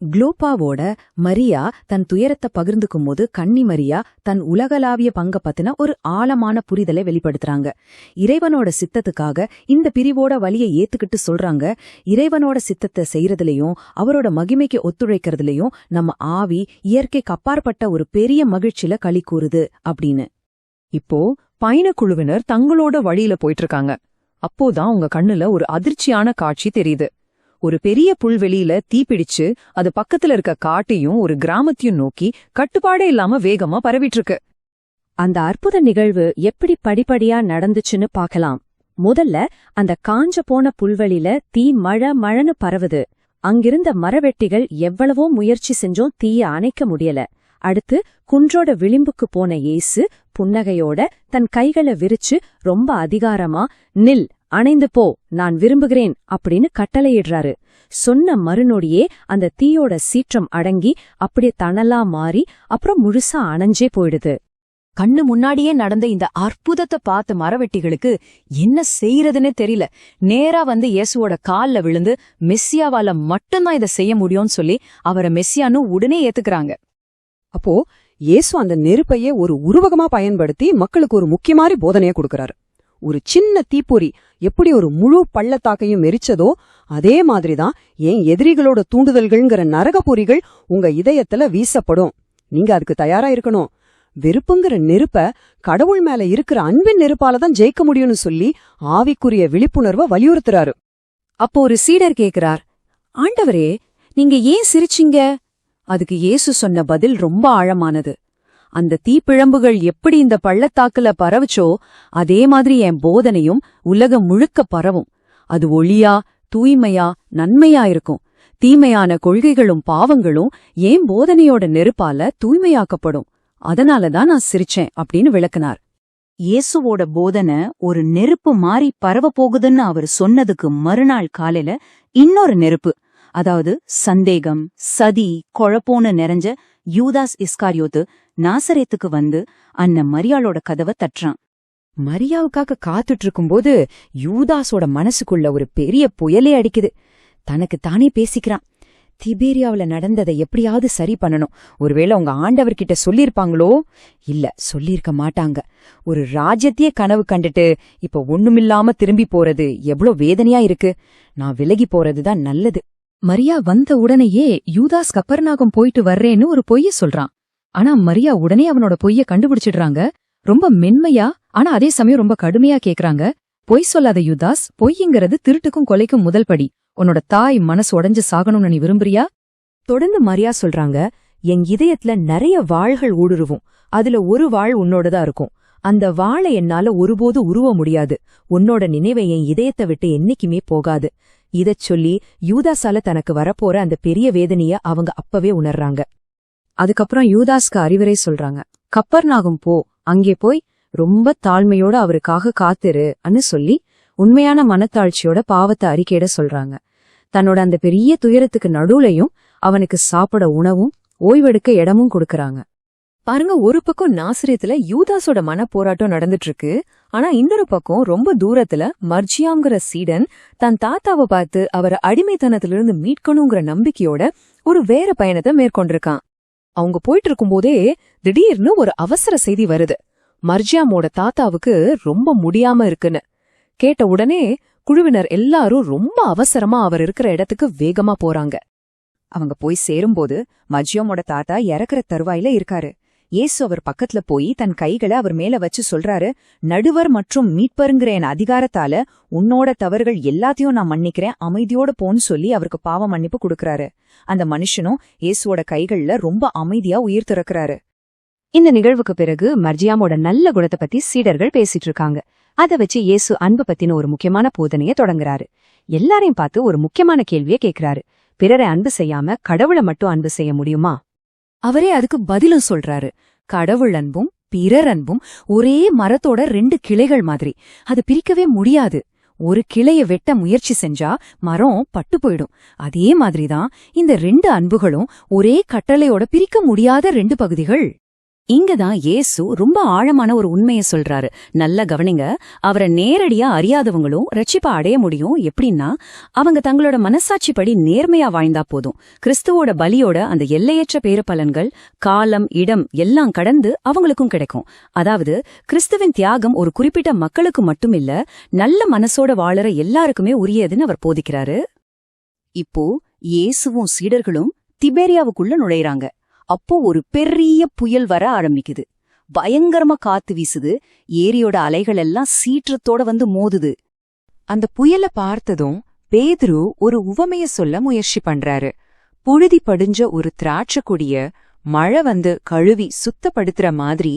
குளோப்பாவோட மரியா தன் துயரத்தை பகிர்ந்துக்கும் போது கன்னி மரியா தன் உலகளாவிய பங்க பத்தின ஒரு ஆழமான புரிதலை வெளிப்படுத்துறாங்க. இறைவனோட சித்தத்துக்காக இந்த பிரிவோட வழியை ஏத்துக்கிட்டு சொல்றாங்க, இறைவனோட சித்தத்தை செய்யறதுலயும் அவரோட மகிமைக்கு ஒத்துழைக்கிறதுலயும் நம்ம ஆவி இயற்கைக்கு அப்பாற்பட்ட ஒரு பெரிய மகிழ்ச்சியில களி கூறுது அப்படின்னு. இப்போ பயணக்குழுவினர் தங்களோட வழியில போயிட்டு இருக்காங்க. அப்போதான் உங்க கண்ணுல ஒரு அதிர்ச்சியான காட்சி தெரியுது. ஒரு பெரிய புல்வெளியில தீப்பிடிச்சு அது பக்கத்துல இருக்க காட்டையும் ஒரு கிராமத்தையும் நோக்கி கட்டுப்பாடே இல்லாம வேகமா பரவிட்டு இருக்கு. அந்த அற்புத நிகழ்வு எப்படி படிப்படியா நடந்துச்சுன்னு பார்க்கலாம். முதல்ல அந்த காஞ்ச போன புல்வெளியில தீ மழன்னு பரவுது. அங்கிருந்த மரவெட்டிகள் எவ்வளவோ முயற்சி செஞ்சும் தீய அணைக்க முடியல. அடுத்து குன்றோட விளிம்புக்கு போன இயேசு புன்னகையோட தன் கைகளை விரிச்சு ரொம்ப அதிகாரமா, நில், அணைந்து போ, நான் விரும்புகிறேன் அப்படின்னு கட்டளையிடுறாரு. சொன்ன மறுநொடியே அந்த தீயோட சீற்றம் அடங்கி அப்படியே தணலா மாறி அப்புறம் முழுசா அணைஞ்சே போயிடுது. கண்ணு முன்னாடியே நடந்த இந்த அற்புதத்தை பார்த்த மரவெட்டிகளுக்கு என்ன செய்யறதுன்னே தெரியல. நேரா வந்து இயேசுவோட கால்ல விழுந்து மெஸ்ஸியாவால மட்டும்தான் இதை செய்ய முடியும்னு சொல்லி அவரை மெஸ்ஸியான்னு உடனே ஏத்துக்கிறாங்க. அப்போ இயேசு அந்த நெருப்பையே ஒரு உருவகமா பயன்படுத்தி மக்களுக்கு ஒரு முக்கியமான போதனையை கொடுக்கறாரு. ஒரு சின்ன தீப்பொறி எப்படி ஒரு முழு பள்ளத்தாக்கையும் எரிச்சதோ அதே மாதிரிதான் என் எதிரிகளோட தூண்டுதல்கள்ங்கிற நரகப்பொறிகள் உங்க இதயத்துல வீசப்படும். நீங்க அதுக்கு தயாரா இருக்கணும். வெறுப்புங்கிற நெருப்ப கடவுள் மேல இருக்கிற அன்பின் நெருப்பாலதான் ஜெயிக்க முடியும்னு சொல்லி ஆவிக்குரிய விழிப்புணர்வை வலியுறுத்துறாரு. அப்போ ஒரு சீடர் கேக்குறார், ஆண்டவரே, நீங்க ஏன் சிரிச்சீங்க? அதுக்கு இயேசு சொன்ன பதில் ரொம்ப ஆழமானது. அந்த தீப்பிழம்புகள் எப்படி இந்த பள்ளத்தாக்குல பரவுச்சோ அதே மாதிரி என் போதனையும் உலகம் முழுக்க பரவும். அது ஒளியா, தூய்மையா, நன்மையா இருக்கும். தீமையான கொள்கைகளும் பாவங்களும் ஏன் போதனையோட நெருப்பால தூய்மையாக்கப்படும். அதனாலதான் நான் சிரிச்சேன் அப்படின்னு விளக்குனார். இயேசுவோட போதனை ஒரு நெருப்பு மாறி பரவ போகுதுன்னு அவர் சொன்னதுக்கு மறுநாள் காலையில இன்னொரு நெருப்பு, அதாவது சந்தேகம், சதி, குழப்போன்னு நிறைஞ்ச யூதாஸ் இஸ்காரியோத்து நாசரேத்துக்கு வந்து அண்ணன் மரியாளோட கதவை தட்டுறான். மரியாவுக்காக காத்துட்டு இருக்கும்போது யூதாஸோட மனசுக்குள்ள ஒரு பெரிய புயலே அடிக்குது. தனக்கு தானே பேசிக்கிறான், திபேரியாவுல நடந்ததை எப்படியாவது சரி பண்ணணும். ஒருவேளை உங்க ஆண்டவர்கிட்ட சொல்லிருப்பாங்களோ? இல்ல, சொல்லிருக்க மாட்டாங்க. ஒரு ராஜ்யத்தையே கனவு கண்டுட்டு இப்ப ஒண்ணுமில்லாம திரும்பி போறது எவ்வளோ வேதனையா இருக்கு. நான் விலகி போறதுதான் நல்லது. மரியா வந்த உடனேயே யூதாஸ் கப்பர்நாகம் போயிட்டு வர்றேன்னு ஒரு பொய்ய சொல்றான். ஆனா மரியா உடனே அவனோட பொய்ய கண்டுபிடிச்சிடுறாங்க. ரொம்ப மென்மையா, ஆனா அதே சமயம் ரொம்ப கடுமையா கேக்குறாங்க, பொய் சொல்லாத யூதாஸ், பொய்ங்கிறது திருட்டுக்கும் கொலைக்கும் முதல் படி. உன்னோட தாய் மனசு உடைஞ்சு சாகணும்னு நீ விரும்புறியா? தொடர்ந்து மரியா சொல்றாங்க, என் இதயத்துல நிறைய வாள்கள் ஊடுருவும். அதுல ஒரு வாள் உன்னோடதா இருக்கும். அந்த வாளை என்னால ஒருபோது உருவ முடியாது. உன்னோட நினைவை என் இதயத்தை விட்டு என்னைக்குமே போகாது. இதச் சொல்லி யூதாஸால தனக்கு வரப்போற அந்த பெரிய வேதனைய அவங்க அப்பவே உணர்றாங்க. அதுக்கப்புறம் யூதாஸ்க்கு அறிவுரை சொல்றாங்க, கப்பர்நாகும் போ, அங்கே போய் ரொம்ப தாழ்மையோட அவருக்காக காத்திரு அன்னு சொல்லி உண்மையான மனத்தாழ்ச்சியோட பாவத்தை அறிக்கையிட சொல்றாங்க. தன்னோட அந்த பெரிய துயரத்துக்கு நடுவுலையும் அவனுக்கு சாப்பிட உணவும் ஓய்வெடுக்க இடமும் கொடுக்கறாங்க. பாருங்க, ஒரு பக்கம் நாசரேத்துல யூதாஸோட மன போராட்டம் நடந்துட்டு இருக்கு. ஆனா இன்னொரு பக்கம் ரொம்ப தூரத்துல மர்ஜியாங்கிற சீடன் தன் தாத்தாவை பார்த்து அவரை அடிமைத்தனத்திலிருந்து மீட்கணுங்கிற நம்பிக்கையோட ஒரு வேற பயணத்தை மேற்கொண்டிருக்கான். அவங்க போயிட்டு இருக்கும்போதே திடீர்னு ஒரு அவசர செய்தி வருது. மர்ஜியாமோட தாத்தாவுக்கு ரொம்ப முடியாம இருக்குன்னு கேட்ட உடனே குழுவினர் எல்லாரும் ரொம்ப அவசரமா அவர் இருக்கிற இடத்துக்கு வேகமா போறாங்க. அவங்க போய் சேரும்போது மர்ஜியாமோட தாத்தா இறக்குற தருவாயில இருக்காரு. இயேசு அவர் பக்கத்துல போய் தன் கைகளை அவர் மேல வச்சு சொல்றாரு, நடுவர் மற்றும் மீட்பருங்கிற என் அதிகாரத்தால உன்னோட தவறுகள் எல்லாத்தையும் நான் மன்னிக்கிறேன், அமைதியோட போன்னு சொல்லி அவருக்கு பாவ மன்னிப்பு கொடுக்கறாரு. அந்த மனுஷனும் இயேசுவோட கைகள்ல ரொம்ப அமைதியா உயிர் திறக்கிறாரு. இந்த நிகழ்வுக்கு பிறகு மர்ஜியாமோட நல்ல குணத்தை பத்தி சீடர்கள் பேசிட்டு இருக்காங்க. அத வச்சு இயேசு அன்பு பத்தின ஒரு முக்கியமான போதனைய தொடங்குறாரு. எல்லாரையும் பார்த்து ஒரு முக்கியமான கேள்வியை கேக்குறாரு, பிறரை அன்பு செய்யாம கடவுளை மட்டும் அன்பு செய்ய முடியுமா? அவரே அதுக்கு பதிலும் சொல்றாரு, கடவுள் அன்பும் பிறர் அன்பும் ஒரே மரத்தோட 2 கிளைகள் மாதிரி, அது பிரிக்கவே முடியாது. ஒரு கிளைய வெட்ட முயற்சி செஞ்சா மரம் பட்டு போயிடும். அதே மாதிரிதான் இந்த 2 அன்புகளும் ஒரே கட்டளையோட பிரிக்க முடியாத 2 பகுதிகள். இங்கதான் இயேசு ரொம்ப ஆழமான ஒரு உண்மையை சொல்றாரு. நல்ல கவனிங்க, அவரை நேரடியா அறியாதவங்களும் ரட்சிப்பா அடைய முடியும். எப்படின்னா, அவங்க தங்களோட மனசாட்சிப்படி நேர்மையா வாழ்ந்தா போதும். கிறிஸ்துவோட பலியோட அந்த எல்லையற்ற பேறுபலன்கள் காலம், இடம் எல்லாம் கடந்து அவங்களுக்கும் கிடைக்கும். அதாவது கிறிஸ்துவின் தியாகம் ஒரு குறிப்பிட்ட மக்களுக்கு மட்டும் இல்ல, நல்ல மனசோட வாழற எல்லாருக்குமே உரியதுன்னு அவர் போதிக்கிறாரு. இப்போ இயேசுவும் சீடர்களும் திபேரியாவுக்குள்ள நுழையறாங்க. அப்போ ஒரு பெரிய புயல் வர ஆரம்பிக்குது. பயங்கரமா காத்து வீசுது. ஏரியோட அலைகள் எல்லாம் சீற்றத்தோட வந்து மோதுது. அந்த புயலை பார்த்ததும் பேதுரு ஒரு உவமைய சொல்ல முயற்சி பண்றாரு. புழுதி படிஞ்ச ஒரு திராட்சை கொடிய மழை வந்து கழுவி சுத்தப்படுத்துற மாதிரி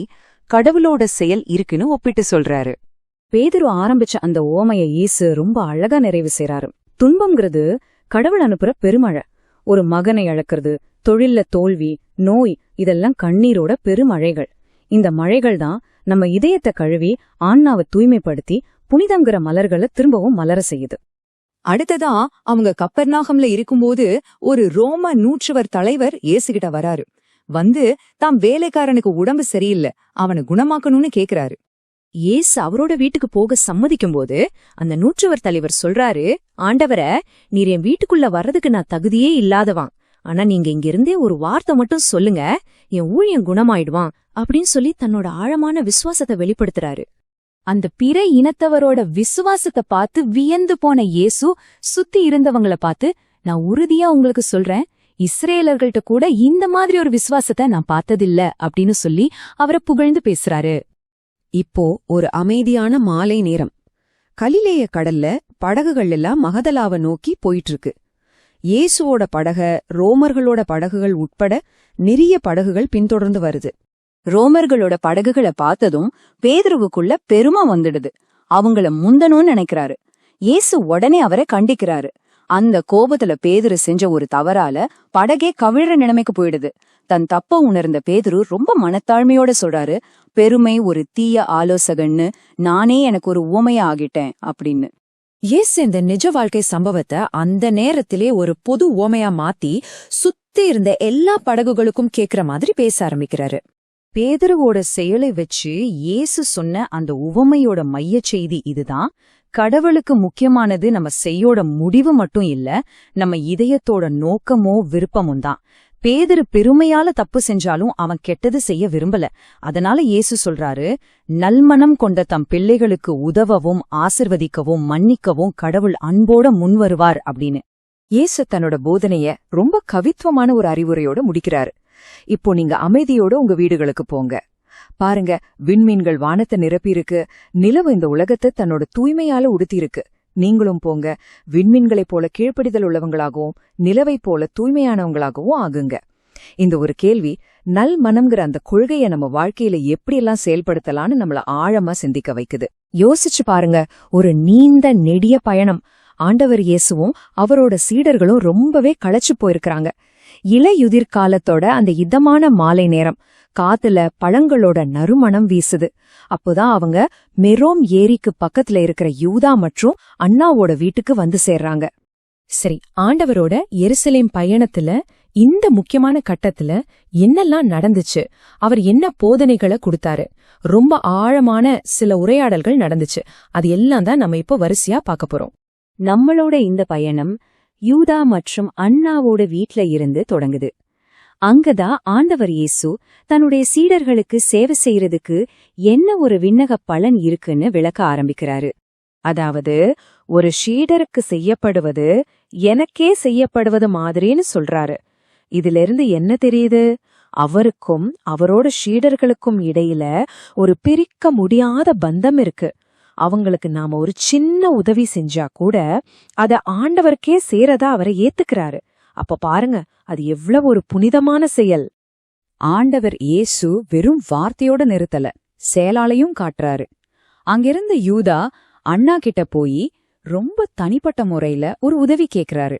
கடவுளோட செயல் இருக்குன்னு ஒப்பிட்டு சொல்றாரு. பேதுரு ஆரம்பிச்ச அந்த ஓமைய இயேசு ரொம்ப அழகா நிறைவு செய்றாரு. துன்பம்ங்கிறது கடவுள் அனுப்புற பெருமழை. ஒரு மகனை இழக்கிறது, தொழில்ல தோல்வி, நோய், இதெல்லாம் கண்ணீரோட பெருமழைகள். இந்த மழைகள் தான் நம்ம இதயத்தை கழுவி ஆன்மாவை தூய்மைப்படுத்தி புனிதங்கிற மலர்களை திரும்பவும் மலர செய்யுது. அடுத்ததா அவங்க கப்பர்நாகம்ல இருக்கும்போது ஒரு ரோம நூற்றுவர் தலைவர் இயேசுகிட்ட வராரு. வந்து தாம் வேலைக்காரனுக்கு உடம்பு சரியில்லை, அவனை குணமாக்கணும்னு கேக்குறாரு. இயேசு அவரோட வீட்டுக்கு போக சம்மதிக்கும் போது அந்த நூற்றுவர் தலைவர் சொல்றாரு, ஆண்டவர, நீர் என் வீட்டுக்குள்ள வர்றதுக்கு நான் தகுதியே இல்லாதவான். ஆனா நீங்க இங்கிருந்தே ஒரு வார்த்தை மட்டும் சொல்லுங்க, என் ஊழியன் குணமாயிடுவான் அப்படின்னு சொல்லி தன்னோட ஆழமான விசுவாசத்தை வெளிப்படுத்துறாரு. அந்த பிற இனத்தவரோட விசுவாசத்தை பார்த்து வியந்து போன இயேசு சுத்தி இருந்தவங்கள பார்த்து, நான் உறுதியா உங்களுக்கு சொல்றேன், இஸ்ரேலர்கள்ட்ட கூட இந்த மாதிரி ஒரு விசுவாசத்தை நான் பார்த்ததில்ல அப்படின்னு சொல்லி அவரை புகழ்ந்து பேசுறாரு. இப்போ ஒரு அமைதியான மாலை நேரம். கலிலேய கடல்ல படகுகள் எல்லாம் மகதலாவை நோக்கி போயிட்டு இருக்கு. இயேசுவோட படக, ரோமர்களோட படகுகள் உட்பட நிறைய படகுகள் பின்தொடர்ந்து வருது. ரோமர்களோட படகுகளை பார்த்ததும் பேதுருவுக்குள்ள பெருமை வந்துடுது. அவங்கள முந்தணும்னு நினைக்கிறாரு. இயேசு உடனே அவரை கண்டிக்கிறாரு. அந்த கோபத்துல பேதுரு செஞ்ச ஒரு தவறால படகே கவிழற நிலைமைக்கு போயிடுது. தன் தப்ப உணர்ந்த பேதுரு ரொம்ப மனத்தாழ்மையோட சொல்றாரு, பெருமை ஒரு தீய ஆலோசகன்னு, நானே எனக்கு ஒரு உவமையா ஆகிட்டேன் அப்படின்னு. இயேசு இந்த நிஜ வாழ்க்கை சம்பவத்தை அந்த நேரத்திலே ஒரு பொது உவமையா மாத்தி சுத்தி இருந்த எல்லா படகுகளுக்கும் கேக்குற மாதிரி பேச ஆரம்பிக்கிறாரு. பேதுருவோட செயலை வச்சு இயேசு சொன்ன அந்த உவமையோட மைய செய்தி இதுதான். கடவுளுக்கு முக்கியமானது நம்ம செய்யோட முடிவு மட்டும் இல்ல, நம்ம இதயத்தோட நோக்கமோ விருப்பமும் தான். பேதுரு பெருமையால தப்பு செஞ்சாலும் அவன் கெட்டது செய்ய விரும்பல. அதனால இயேசு சொல்றாரு, நல்மனம் கொண்ட தம் பிள்ளைகளுக்கு உதவவும் ஆசிர்வதிக்கவும் மன்னிக்கவும் கடவுள் அன்போட முன்வருவார் அப்படின்னு. இயேசு தன்னோட போதனைய ரொம்ப கவித்துவமான ஒரு அறிவுரையோட முடிக்கிறாரு. இப்போ நீங்க அமைதியோட உங்க வீடுகளுக்கு போங்க. பாருங்க, விண்மீன்கள் வானத்தை நிரப்பியிருக்கு, நிலவு இந்த உலகத்தை தன்னோட தூய்மையால உடுத்தியிருக்கு. நீங்களும் போங்க, விண்மீன்களைப் போல கீழ்ப்படிதல் உள்ளவங்களாகவும் நிலவைப் போல தூய்மையானவங்களாகவும் ஆகுங்க. இந்த ஒரு கேள்வி நல் மனம்ங்கிற அந்த கொள்கையை நம்ம வாழ்க்கையில எப்படியெல்லாம் செயல்படுத்தலான்னு நம்மள ஆழமா சிந்திக்க வைக்குது. யோசிச்சு பாருங்க, ஒரு நீண்ட நெடிய பயணம். ஆண்டவர் இயேசுவும் அவரோட சீடர்களும் ரொம்பவே களைச்சு போயிருக்கிறாங்க. இலையுதிர் காலத்தோட அந்த இதமான மாலை நேரம், காத்துல பழங்களோட நறுமணம் வீசுது. அப்போதான் அவங்க மெரோம் ஏரிக்கு பக்கத்துல இருக்கிற யூதா மற்றும் அண்ணாவோட வீட்டுக்கு வந்து சேர்றாங்க. சரி, ஆண்டவரோட எருசலேம் பயணத்துல இந்த முக்கியமான கட்டத்துல என்னெல்லாம் நடந்துச்சு, அவர் என்ன போதனைகளை கொடுத்தாரு, ரொம்ப ஆழமான சில உரையாடல்கள் நடந்துச்சு. அது எல்லாம் தான் நம்ம இப்போ வரிசையா பார்க்க போறோம். நம்மளோட இந்த பயணம் யூதா மற்றும் அண்ணாவோட வீட்ல இருந்து தொடங்குது. அங்கதான் ஆண்டவர் இயேசு தன்னுடைய சீடர்களுக்கு சேவை செய்யறதுக்கு என்ன ஒரு விண்ணக பலன் இருக்குன்னு விளக்க ஆரம்பிக்கிறாரு. அதாவது, ஒரு சீடருக்கு செய்யப்படுவது எனக்கே செய்யப்படுவது மாதிரின்னு சொல்றாரு. இதிலிருந்து என்ன தெரியுது? அவருக்கும் அவரோட சீடர்களுக்கும் இடையில ஒரு பிரிக்க முடியாத பந்தம் இருக்கு. அவங்களுக்கு நாம ஒரு சின்ன உதவி செஞ்சா கூட அத ஆண்டவருக்கே சேரதா அவரை ஏத்துக்கிறாரு. அப்ப பாருங்க, அது எவ்வளவு ஒரு புனிதமான செயல். ஆண்டவர் இயேசு வெறும் வார்த்தையோட நிறுத்தல, செயலாலையும் காட்டுறாரு. அங்கிருந்த யூதா அண்ணா கிட்ட போய் ரொம்ப தனிப்பட்ட முறையில ஒரு உதவி கேக்குறாரு.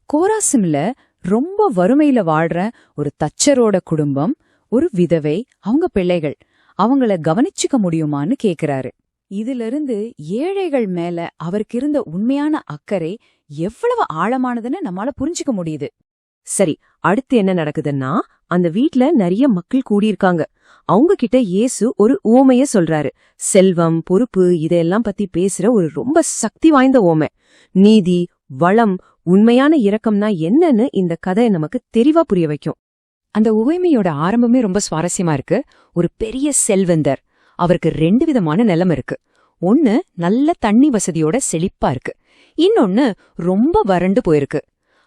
கோராசிம்ல ரொம்ப வறுமையில வாழ்ற ஒரு தச்சரோட குடும்பம், ஒரு விதவை, அவங்க பிள்ளைகள், அவங்கள கவனிச்சுக்க முடியுமான்னு கேக்குறாரு. இதிலிருந்து ஏழைகள் மேல அவருக்கு இருந்த உண்மையான அக்கறை எவ்வளவு ஆழமானதுன்னு நம்மால புரிஞ்சுக்க முடியுது. சரி, அடுத்து என்ன நடக்குதுன்னா, அந்த வீட்ல நிறைய மக்கள் கூடியிருக்காங்க. அவங்க கிட்ட இயேசு ஒரு உவமைய சொல்றாரு. செல்வம், பொறுப்பு, இதெல்லாம் பத்தி பேசுற ஒரு ரொம்ப சக்தி வாய்ந்த உவமை. நீதி, வளம், உண்மையான இரக்கம்னா என்னன்னு இந்த கதை நமக்கு தெளிவா புரிய வைக்கும். அந்த உவமையோட ஆரம்பமே ரொம்ப சுவாரஸ்யமா இருக்கு. ஒரு பெரிய செல்வந்தர், அவருக்கு 2 விதமான நிலம் இருக்கு. ஒன்னு நல்ல தண்ணி வசதியோட செழிப்பா இருக்கு, இன்னொன்னு ரொம்ப வறண்டு போயிருக்கு.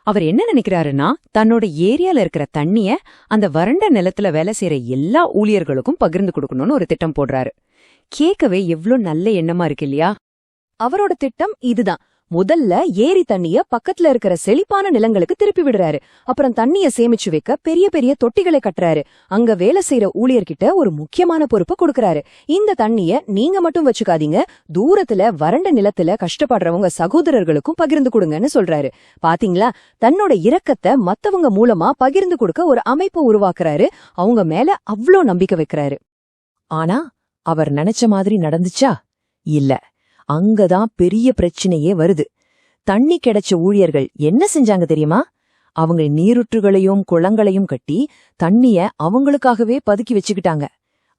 அவர் என்ன நினைக்கிறாருன்னா, தன்னோட ஏரியால இருக்கிற தண்ணிய அந்த வறண்ட நிலத்துல வேலை செய்யற எல்லா ஊழியர்களுக்கும் பகிர்ந்து கொடுக்கணும்னு ஒரு திட்டம் போடுறாரு. கேட்கவே எவ்ளோ நல்ல எண்ணமா இருக்கு இல்லையா? அவரோட திட்டம் இதுதான். முதல்ல ஏரி தண்ணிய பக்கத்துல இருக்கிற செழிப்பான நிலங்களுக்கு திருப்பி விடுறாரு. அப்புறம் தண்ணிய சேமிச்சு வைக்க பெரிய பெரிய தொட்டிகளை கட்டுறாரு. அங்க வேலை செய்யற ஊழியர்கிட்ட ஒரு முக்கியமான பொறுப்பை கொடுக்கறாரு. இந்த தண்ணிய நீங்க மட்டும் வச்சுக்காதீங்க, தூரத்துல வறண்ட நிலத்துல கஷ்டப்படுறவங்க சகோதரர்களுக்கும் பகிர்ந்து கொடுங்கன்னு சொல்றாரு. பாத்தீங்களா, தன்னோட இரக்கத்தை மத்தவங்க மூலமா பகிர்ந்து கொடுக்க ஒரு அமைப்பை உருவாக்குறாரு. அவங்க மேல அவ்ளோ நம்பிக்கை வைக்கிறாரு. ஆனா அவர் நினைச்ச மாதிரி நடந்துச்சா? இல்ல. அங்கதான் பெரிய பிரச்சனையே வருது. தண்ணி கிடைச்ச ஊழியர்கள் என்ன செஞ்சாங்க தெரியுமா? அவங்க நீருற்றுகளையும் குளங்களையும் கட்டி தண்ணிய அவங்களுக்காகவே பதுக்கி வச்சுக்கிட்டாங்க.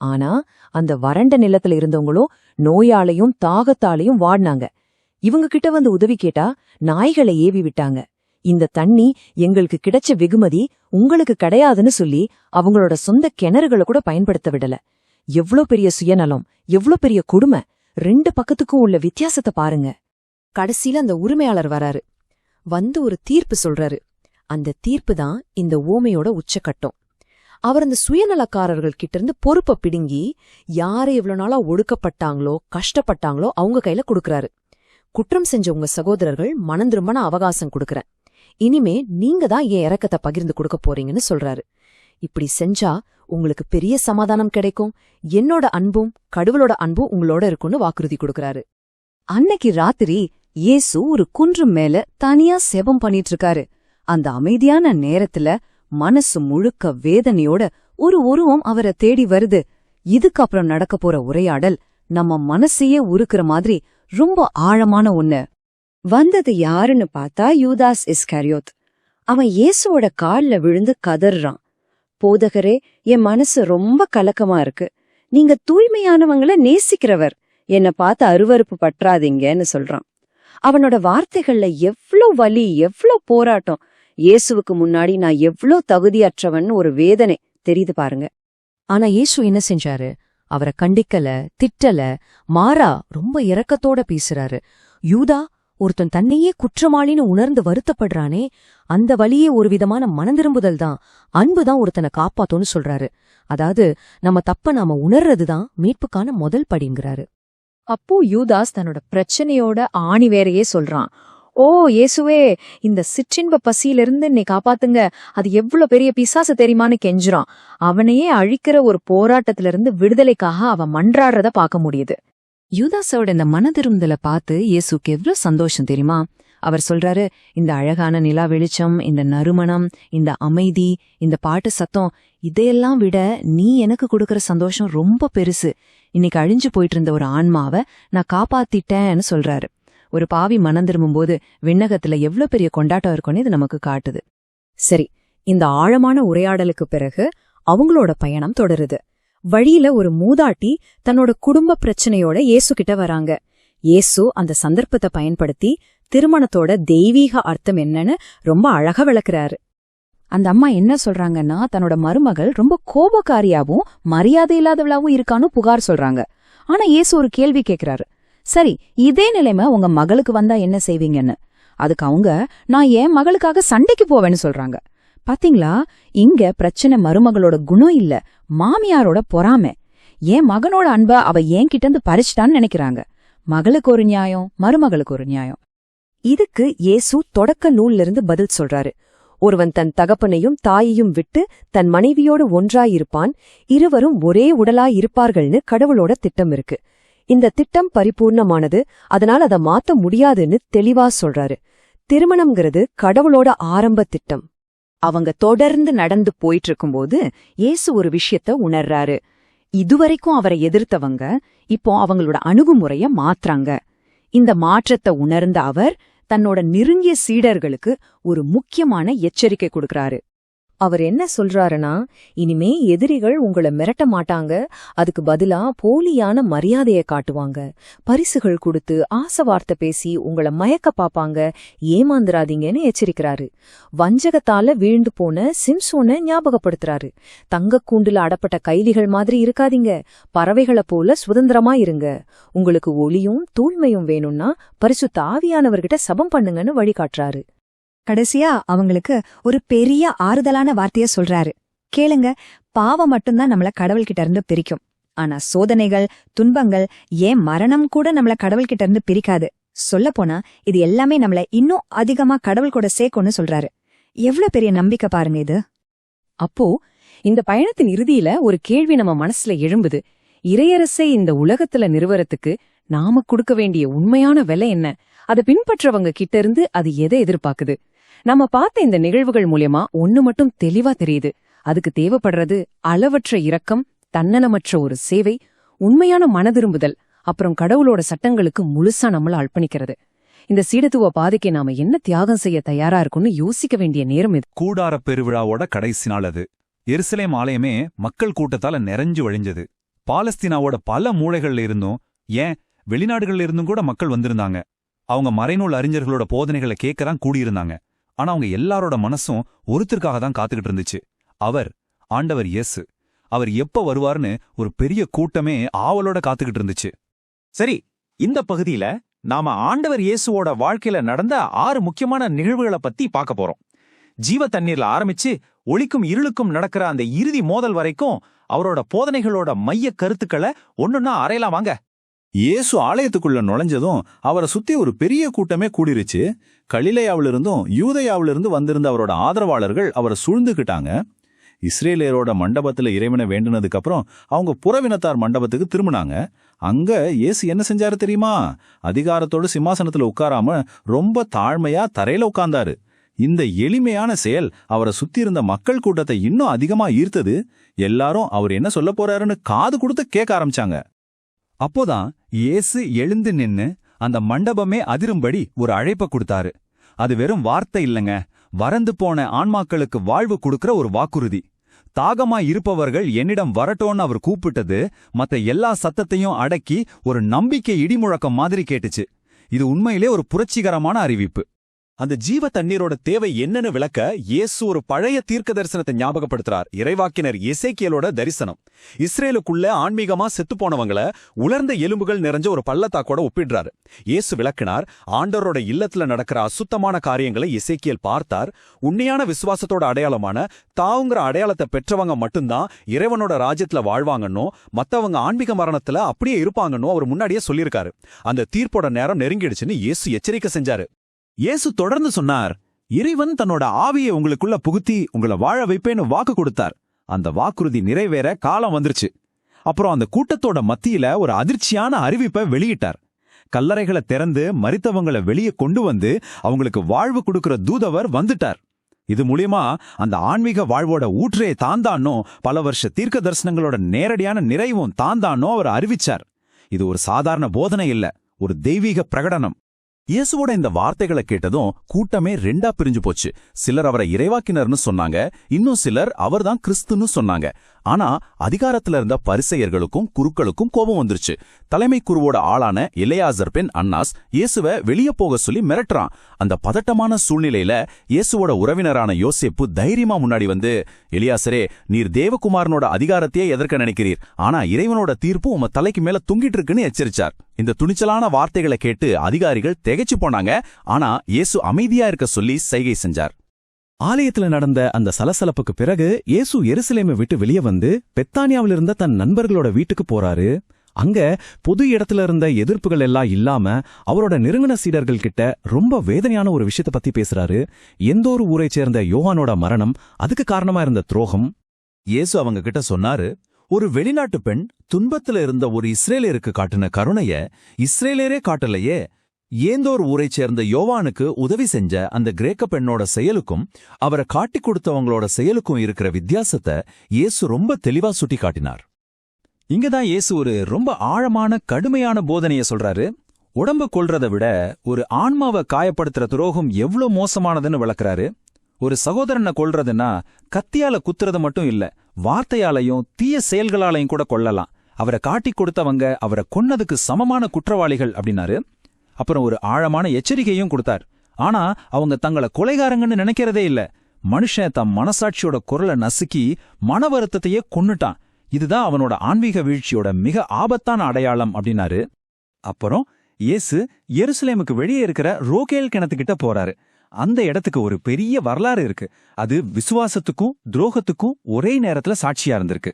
ஆனா அந்த வறண்ட நிலத்துல இருந்தவங்களும் நோயாலையும் தாகத்தாலையும் வாடினாங்க. இவங்க கிட்ட வந்து உதவி கேட்டா நாய்களை ஏவி விட்டாங்க. இந்த தண்ணி எங்களுக்கு கிடைச்ச வெகுமதி, உங்களுக்கு கிடையாதுன்னு சொல்லி அவங்களோட சொந்த கிணறுகளை கூட பயன்படுத்த விடல. எவ்ளோ பெரிய சுயநலம், எவ்ளோ பெரிய கொடுமை! ரெண்டு பக்கத்துக்கும் உள்ள வித்தியாசத்தை பாருங்க. கடைசியில அந்த உரிமையாளர் வராரு. வந்து ஒரு தீர்ப்பு சொல்றாரு. அந்த தீர்ப்பு தான் இந்த ஓமையோட உச்சக்கட்டம். அவர் அந்த சுயநலக்காரர்கள் கிட்ட இருந்து பொறுப்பை பிடுங்கி யாரு எவ்வளவு நாளா ஒடுக்கப்பட்டாங்களோ கஷ்டப்பட்டாங்களோ அவங்க கையில கொடுக்கறாரு. குற்றம் செஞ்ச உங்க சகோதரர்கள் மனந்திரும்பன அவகாசம் கொடுக்கறேன், இனிமே நீங்க தான் என் இரக்கத்தை பகிர்ந்து கொடுக்க போறீங்கன்னு சொல்றாரு. இப்படி செஞ்சா உங்களுக்கு பெரிய சமாதானம் கிடைக்கும், என்னோட அன்பும் கடவுளோட அன்பும் உங்களோட இருக்கும்னு வாக்குறுதி கொடுக்கறாரு. அன்னைக்கு ராத்திரி இயேசு ஒரு குன்று மேல தனியா செபம் பண்ணிட்டு இருக்காரு. அந்த அமைதியான நேரத்துல மனசு முழுக்க வேதனையோட ஒரு உருவம் அவரை தேடி வருது. இதுக்கப்புறம் நடக்க போற உரையாடல் நம்ம மனசையே உருக்குற மாதிரி ரொம்ப ஆழமான ஒண்ணு. வந்தது யாருன்னு பார்த்தா யூதாஸ் இஸ்காரியோத். அவன் இயேசுவோட கால்ல விழுந்து கதறான். போதகரே, என் மனசு ரொம்ப கலக்கமா இருக்கு. நீங்க தூய்மையானவங்கள நேசிக்கிறவர், என்ன பார்த்து அருவருப்பு பற்றாதீங்கன்னு சொல்றான். அவனோட வார்த்தைகள்ல எவ்ளோ வலி, எவ்ளோ போராட்டம். இயேசுவுக்கு முன்னாடி நான் எவ்ளோ தகுதியற்றவன் ஒரு வேதனை தெரியுது பாருங்க. ஆனா இயேசு என்ன செஞ்சாரு? அவரை கண்டிக்கல, திட்டல, மாறா ரொம்ப இரக்கத்தோட பேசுறாரு. யூதா, ஒருத்தன் தன்னையே குற்றவாளின்னு உணர்ந்து வருத்தப்படுறானே, அந்த வழியே ஒரு விதமான மனந்திரும்புதல் தான், அன்புதான் ஒருத்தனை காப்பாத்தோன்னு சொல்றாரு. அதாவது நம்ம தப்ப நாம உணர்றதுதான் மீட்புக்கான முதல் படிங்கிறாரு. அப்போ யூதாஸ் தன்னோட பிரச்சனையோட ஆணி வேறையே சொல்றான். ஓ இயேசுவே, இந்த சிற்றின்ப பசியிலிருந்து என்னை காப்பாத்துங்க, அது எவ்வளவு பெரிய பிசாசு தெரியுமான்னு கெஞ்சுறான். அவனையே அழிக்கிற ஒரு போராட்டத்திலிருந்து விடுதலைக்காக அவன் மன்றாடுறத பார்க்க முடியுது. யூதாஸோட இந்த மனதிருந்தலை பார்த்து இயேசுக்கு எவ்வளவு சந்தோஷம் தெரியுமா? அவர் சொல்றாரு, இந்த அழகான நிலா வெளிச்சம், இந்த நறுமணம், இந்த அமைதி, இந்த பாட்டு சத்தம், இதையெல்லாம் விட நீ எனக்கு கொடுக்கற சந்தோஷம் ரொம்ப பெருசு. இன்னைக்கு அழிஞ்சு போயிட்டு இருந்த ஒரு ஆன்மாவை நான் காப்பாத்திட்டேன்னு சொல்றாரு. ஒரு பாவி மனம் திரும்பும்போது விண்ணகத்துல எவ்வளவு பெரிய கொண்டாட்டம் இருக்குன்னு இது நமக்கு காட்டுது. சரி, இந்த ஆழமான உரையாடலுக்கு பிறகு அவங்களோட பயணம் தொடருது. வழியில ஒரு மூதாட்டி தன்னோட குடும்ப பிரச்சனையோட இயேசு கிட்ட வராங்க. இயேசு அந்த சந்தர்ப்பத்தை பயன்படுத்தி திருமணத்தோட தெய்வீக அர்த்தம் என்னன்னு ரொம்ப அழகா விளக்குறாரு. அந்த அம்மா என்ன சொல்றாங்கன்னா, தன்னோட மருமகள் ரொம்ப கோபக்காரியாவும் மரியாதை இல்லாதவளாவும் இருக்கான்னு புகார் சொல்றாங்க. ஆனா இயேசு ஒரு கேள்வி கேக்குறாரு. சரி, இதே நிலைமை உங்க மகளுக்கு வந்தா என்ன செய்வீங்கன்னு. அதுக்கு அவங்க, நான் என் மகளுக்காக சண்டைக்கு போவேன்னு சொல்றாங்க. பாத்தீங்களா, இங்க பிரச்சனை மருமகளோட குணம் இல்ல, மாமியாரோட பொறாமை. என் மகனோட அன்ப அவ என் கிட்ட இருந்து பறிச்சிட்டான்னு நினைக்கிறாங்க. மகளுக்கு ஒரு நியாயம், மருமகளுக்கு ஒரு நியாயம். இதுக்கு இயேசு தொடக்க நூல்ல இருந்து பதில் சொல்றாரு. ஒருவன் தன் தகப்பனையும் தாயையும் விட்டு தன் மனைவியோடு ஒன்றாயிருப்பான், இருவரும் ஒரே உடலாயிருப்பார்கள்னு கடவுளோட திட்டம் இருக்கு. இந்த திட்டம் பரிபூர்ணமானது, அதனால அதை மாத்த முடியாதுன்னு தெளிவா சொல்றாரு. திருமணம்ங்கிறது கடவுளோட ஆரம்ப திட்டம். அவங்க தொடர்ந்து நடந்து போயிட்டு இருக்கும்போது இயேசு ஒரு விஷயத்த உணர்றாரு. இதுவரைக்கும் அவரை எதிர்த்தவங்க இப்போ அவங்களோட அணுகுமுறைய மாத்துறாங்க. இந்த மாற்றத்தை உணர்ந்த அவர் தன்னோட நெருங்கிய சீடர்களுக்கு ஒரு முக்கியமான எச்சரிக்கை கொடுக்கறாரு. அவர் என்ன சொல்றாருன்னா, இனிமே எதிரிகள் உங்களை மிரட்ட மாட்டாங்க, அதுக்கு பதிலா போலியான மரியாதையை காட்டுவாங்க, பரிசுகள் கொடுத்து ஆசவார்த்தை பேசி உங்களை மயக்க பாப்பாங்க, ஏமாந்துராதீங்கன்னு எச்சரிக்கிறாரு. வஞ்சகத்தால வீழ்ந்து போன சிம்சோனை ஞாபகப்படுத்துறாரு. தங்க கூண்டுல அடப்பட்ட கைதிகள் மாதிரி இருக்காதீங்க, பறவைகளை போல சுதந்திரமா இருங்க. உங்களுக்கு ஒளியும் தூய்மையும் வேணும்னா பரிசுத்த ஆவியானவர்கிட்ட சபம் பண்ணுங்கன்னு வழிகாட்டுறாரு. கடைசியா அவங்களுக்கு ஒரு பெரிய ஆறுதலான வார்த்தைய சொல்றாரு. கேளுங்க, பாவம் மட்டும்தான் நம்மள கடவுள்கிட்ட இருந்து பிரிக்கும், ஆனா சோதனைகள், துன்பங்கள், ஏன் மரணம் கூட நம்மள கடவுள்கிட்ட இருந்து பிரிக்காது. சொல்லப்போனா இது எல்லாமே நம்மள இன்னும் அதிகமா கடவுள் கூட சேர்க்கும்னு சொல்றாரு. எவ்வளவு பெரிய நம்பிக்கை பாருங்க இது. அப்போ இந்த பயணத்தின் இறுதியில ஒரு கேள்வி நம்ம மனசுல எழும்புது. இறையரசை இந்த உலகத்துல நிறுவறதுக்கு நாம கொடுக்க வேண்டிய உண்மையான விலை என்ன? அதை பின்பற்றவங்க கிட்ட இருந்து அது எதை எதிர்பார்க்குது? நம்ம பார்த்த இந்த நிகழ்வுகள் மூலியமா ஒண்ணு மட்டும் தெளிவா தெரியுது. அதுக்கு தேவைப்படுறது அளவற்ற இரக்கம், தன்னலமற்ற ஒரு சேவை, உண்மையான மனதிரும்புதல், அப்புறம் கடவுளோட சட்டங்களுக்கு முழுசா நம்மள அர்ப்பணிக்கிறது. இந்த சீடத்துவ பாதைக்கு நாம என்ன தியாகம் செய்ய தயாரா இருக்கும்னு யோசிக்க வேண்டிய நேரம் இது. கூடார பெருவிழாவோட கடைசி நாள் அது. எருசலேம் ஆலயமே மக்கள் கூட்டத்தால நிறைஞ்சு வழிஞ்சது. பாலஸ்தீனாவோட பல மூலைகள்ல இருந்தும், ஏன் வெளிநாடுகள்ல இருந்தும் கூட மக்கள் வந்திருந்தாங்க. அவங்க மறைநூல் அறிஞர்களோட போதனைகளை கேட்கதான் கூடியிருந்தாங்க. ஆனா அவங்க எல்லாரோட மனசும் ஒருத்தருக்காக தான் காத்துக்கிட்டு இருந்துச்சு. அவர் ஆண்டவர் இயேசு. அவர் எப்ப வருவார்னு ஒரு பெரிய கூட்டமே ஆவலோட காத்துக்கிட்டு இருந்துச்சு. சரி, இந்த பகுதியில நாம ஆண்டவர் இயேசுவோட வாழ்க்கையில நடந்த 6 முக்கியமான நிகழ்வுகளை பத்தி பார்க்க போறோம். ஜீவ தண்ணீர்ல ஆரம்பிச்சு ஒளிக்கும் இருளுக்கும் நடக்கிற அந்த இறுதி மோதல் வரைக்கும் அவரோட போதனைகளோட மைய கருத்துக்களை ஒன்னொன்னா அறையலாம் வாங்க. இயேசு ஆலயத்துக்குள்ள நுழைஞ்சதும் அவரை சுத்தி ஒரு பெரிய கூட்டமே கூடிருச்சு. கலிலேயாவிலிருந்தும் யூதேயாவிலிருந்து வந்திருந்த அவரோட ஆதரவாளர்கள் அவரை சூழ்ந்துக்கிட்டாங்க. இஸ்ரேலியரோட மண்டபத்துல இறைவனை வேண்டினதுக்கு அப்புறம் அவங்க புறவினத்தார் மண்டபத்துக்கு திரும்பினாங்க. அங்க இயேசு என்ன செஞ்சாரு தெரியுமா? அதிகாரத்தோடு சிம்மாசனத்துல உட்காராம ரொம்ப தாழ்மையா தரையில உட்கார்ந்தாரு. இந்த எளிமையான செயல் அவரை சுத்தி இருந்த மக்கள் கூட்டத்தை இன்னும் அதிகமா ஈர்த்தது. எல்லாரும் அவர் என்ன சொல்ல போறாருன்னு காது கொடுத்து கேட்க ஆரம்பிச்சாங்க. அப்போதான் இயேசு எழுந்து நின்னு அந்த மண்டபமே அதிரும்படி ஒரு அழைப்ப கொடுத்தாரு. அது வெறும் வார்த்தை இல்லைங்க, வறந்து போன ஆன்மாக்களுக்கு வாழ்வு கொடுக்கிற ஒரு வாக்குறுதி. தாகமா இருப்பவர்கள் என்னிடம் வரட்டோன்னு அவர் கூப்பிட்டது மத்த எல்லா சத்தத்தையும் அடக்கி ஒரு நம்பிக்கை இடிமுழக்கம் மாதிரி கேட்டுச்சு. இது உண்மையிலே ஒரு புரட்சிகரமான அறிவிப்பு. அந்த ஜீவ தண்ணீரோட தேவை என்னன்னு விளக்க இயேசு ஒரு பழைய தீர்க்க தரிசனத்தை ஞாபகப்படுத்துறார். இறைவாக்கினர் எசேக்கியேலோட தரிசனம். இஸ்ரேலுக்குள்ள ஆன்மீகமா செத்துப்போனவங்கள உலர்ந்த எலும்புகள் நிறைஞ்ச ஒரு பள்ளத்தாக்கோட ஒப்பிடுறாரு. இயேசு விளக்கினார், ஆண்டவரோட இல்லத்துல நடக்கிற அசுத்தமான காரியங்களை எசேக்கியேல் பார்த்தார். உண்மையான விசுவாசத்தோட அடையாளமான தாவுங்கிற அடையாளத்தை பெற்றவங்க மட்டும்தான் இறைவனோட ராஜ்யத்துல வாழ்வாங்கன்னோ மத்தவங்க ஆன்மீக மரணத்துல அப்படியே இருப்பாங்கன்னோ அவர் முன்னாடியே சொல்லியிருக்காரு. அந்த தீர்ப்போட நேரம் நெருங்கிடுச்சுன்னு இயேசு எச்சரிக்கை செஞ்சாரு. இயேசு தொடர்ந்து சொன்னார், இறைவன் தன்னோட ஆவியை உங்களுக்குள்ள புகுத்தி உங்களை வாழ வைப்பேன்னு வாக்கு கொடுத்தார். அந்த வாக்குறுதி நிறைவேற காலம் வந்துருச்சு. அப்புறம் அந்த கூட்டத்தோட மத்தியில ஒரு அதிர்ச்சியான அறிவிப்பை வெளியிட்டார். கல்லறைகளை திறந்து மரித்தவங்களை வெளியே கொண்டு வந்து அவங்களுக்கு வாழ்வு கொடுக்கிற தூதவர் வந்துட்டார். இது மூலியமா அந்த ஆன்மீக வாழ்வோட ஊற்றே தாந்தானோ பல வருஷ தீர்க்க தரிசனங்களோட நேரடியான நிறைவும் தாந்தானோ அவர் அறிவிச்சார். இது ஒரு சாதாரண போதனை இல்ல, ஒரு தெய்வீக பிரகடனம். இயேசுவோட இந்த வார்த்தைகளை கேட்டதும் கூட்டமே 2ஆ பிரிஞ்சு போச்சு. சிலர் அவரை இறைவாக்கினர்னு சொன்னாங்க, இன்னும் சிலர் அவர்தான் கிறிஸ்துன்னு சொன்னாங்க. ஆனா அதிகாரத்துல இருந்த பரிசேயர்களுக்கும் குருக்களுக்கும் கோபம் வந்துருச்சு. தலைமை குருவோட ஆளான எலியாசர் பெண் அன்னாஸ் இயேசுவை வெளியே போக சொல்லி மிரட்டுறான். அந்த பதட்டமான சூழ்நிலையில இயேசுவோட உறவினரான யோசேப்பு தைரியமா முன்னாடி வந்து, எலியாசரே, நீர் தேவகுமாரனோட அதிகாரத்தையே எதிர்க்க நினைக்கிறீர், ஆனா இறைவனோட தீர்ப்பு உம தலைக்கு மேல தொங்கிட்டு இருக்குன்னு எச்சரிச்சார். இந்த துணிச்சலான வார்த்தைகளை கேட்டு அதிகாரிகள் திகைச்சு போனாங்க. ஆனா இயேசு அமைதியா இருக்க சொல்லி சைகை செஞ்சார். ஆலயத்துல நடந்த அந்த சலசலப்புக்கு பிறகு இயேசு எருசலேமை விட்டு வெளியே வந்து பெத்தானியாவில் இருந்த தன் நண்பர்களோட வீட்டுக்கு போறாரு. அங்க பொது இடத்துல இருந்த எதிர்ப்புகள் எல்லாம் இல்லாம அவரோட நெருங்கின சீடர்கள் கிட்ட ரொம்ப வேதனையான ஒரு விஷயத்தை பத்தி பேசுறாரு. எந்த ஒரு ஊரை சேர்ந்த யோவானோட மரணம், அதுக்கு காரணமா இருந்த துரோகம். இயேசு அவங்க கிட்ட சொன்னாரு, ஒரு வெளிநாட்டு பெண் துன்பத்துல இருந்த ஒரு இஸ்ரேலியருக்கு காட்டின கருணைய இஸ்ரேலியரே காட்டலையே. ஏந்தோர் ஊரைச் சேர்ந்த யோவானுக்கு உதவி செஞ்ச அந்த கிரேக்க பெண்ணோட செயலுக்கும் அவரை காட்டிக் கொடுத்தவங்களோட செயலுக்கும் இருக்கிற வித்தியாசத்தை இயேசு ரொம்ப தெளிவா சுட்டி காட்டினார். இங்கதான் இயேசு ஒரு ரொம்ப ஆழமான கடுமையான போதனைய சொல்றாரு. உடம்பு கொல்றதை விட ஒரு ஆன்மாவை காயப்படுத்துற துரோகம் எவ்வளவு மோசமானதுன்னு விளக்குறாரு. ஒரு சகோதரனை கொல்றதுன்னா கத்தியால குத்துறது மட்டும் இல்ல, வார்த்தையாலையும் தீய செயல்களாலையும் கூட கொல்லலாம். அவரை காட்டிக் கொடுத்தவங்க அவரை கொன்னதுக்கு சமமான குற்றவாளிகள் அப்படின்னாரு. அப்புறம் ஒரு ஆழமான எச்சரிக்கையும் கொடுத்தார். ஆனா அவங்க தங்களை கொலைகாரங்கன்னு நினைக்கிறதே இல்ல. மனுஷன் தம் மனசாட்சியோட குரலை நசுக்கி மன வருத்தத்தையே கொன்னுட்டான். இதுதான் அவனோட ஆன்மீக வீழ்ச்சியோட மிக ஆபத்தான அடையாளம் அப்படின்னாரு. அப்புறம் இயேசு எருசலேமுக்கு வெளியே இருக்கிற ரோகேல் கிணத்துக்கிட்ட போறாரு. அந்த இடத்துக்கு ஒரு பெரிய வரலாறு இருக்கு. அது விசுவாசத்துக்கும் துரோகத்துக்கும் ஒரே நேரத்துல சாட்சியா இருந்திருக்கு.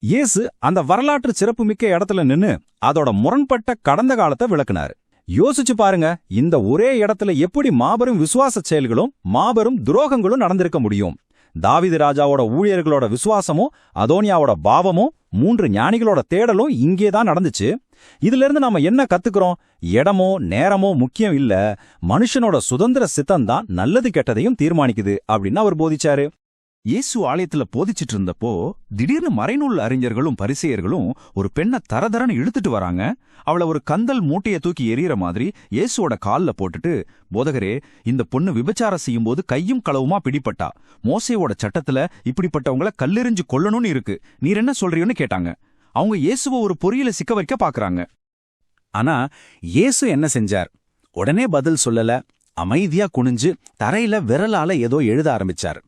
இயேசு அந்த வரலாற்று சிறப்புமிக்க இடத்துல நின்னு அதோட முரண்பட்ட கடந்த காலத்தை விளக்குனாரு. யோசிச்சு பாருங்க, இந்த ஒரே இடத்துல எப்படி மாபெரும் விசுவாச செயல்களும் மாபெரும் துரோகங்களும் நடந்திருக்க முடியும். தாவீது ராஜாவோட ஊழியர்களோட விசுவாசமும் அதோனியாவோட பாவமும் 3 ஞானிகளோட தேடலும் இங்கேதான் நடந்துச்சு. இதுல இருந்து நாம என்ன கத்துக்கிறோம்? இடமோ நேரமோ முக்கியம் இல்ல, மனுஷனோட சுதந்திர சித்தம்தான் நல்லது கெட்டதையும் தீர்மானிக்குது அப்படின்னு அவர் போதிச்சாரு. இயேசு ஆலயத்துல போதிச்சிட்டு இருந்தப்போ திடீர்னு மறைநூல் அறிஞர்களும் பரிசேயர்களும் ஒரு பெண்ணை தரதரன்னு இழுத்துட்டு வராங்க. அவளை ஒரு கந்தல் மூட்டைய தூக்கி எறிகிற மாதிரி இயேசுவோட கால்ல போட்டுட்டு, போதகரே, இந்த பொண்ணு விபச்சாரம் செய்யும்போது கையும் களவுமா பிடிபட்டா, மோசேவோட சட்டத்துல இப்படிப்பட்டவங்கள கல்லெறிஞ்சு கொல்லணும்னு இருக்கு, நீர் என்ன சொல்றீன்னு கேட்டாங்க. அவங்க இயேசுவை ஒரு பொறியில சிக்க வைக்க பாக்குறாங்க. ஆனா இயேசு என்ன செஞ்சார்? உடனே பதில் சொல்லல. அமைதியா குனிஞ்சு தரையில விரலால ஏதோ எழுத ஆரம்பிச்சார்.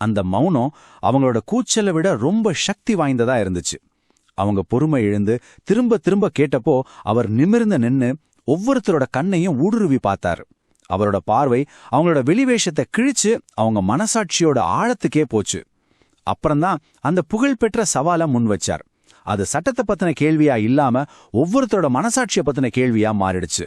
அந்த மௌனம் அவங்களோட கூச்சலை விட ரொம்ப சக்தி வாய்ந்ததா இருந்துச்சு. அவங்க பொறுமை இழந்து திரும்ப திரும்ப கேட்டப்போ அவர் நிமிர்ந்து நின்னு ஒவ்வொருத்தரோட கண்ணையும் ஊடுருவி பார்த்தார். அவரோட பார்வை அவங்களோட வெளிவேஷத்தை கிழிச்சு அவங்க மனசாட்சியோட ஆழத்துக்கே போச்சு. அப்புறம்தான் அந்த புகழ்பெற்ற சவாலை முன் வச்சார். அது சட்டத்தை பத்தின கேள்வியா இல்லாம ஒவ்வொருத்தரோட மனசாட்சியை பத்தின கேள்வியா மாறிடுச்சு.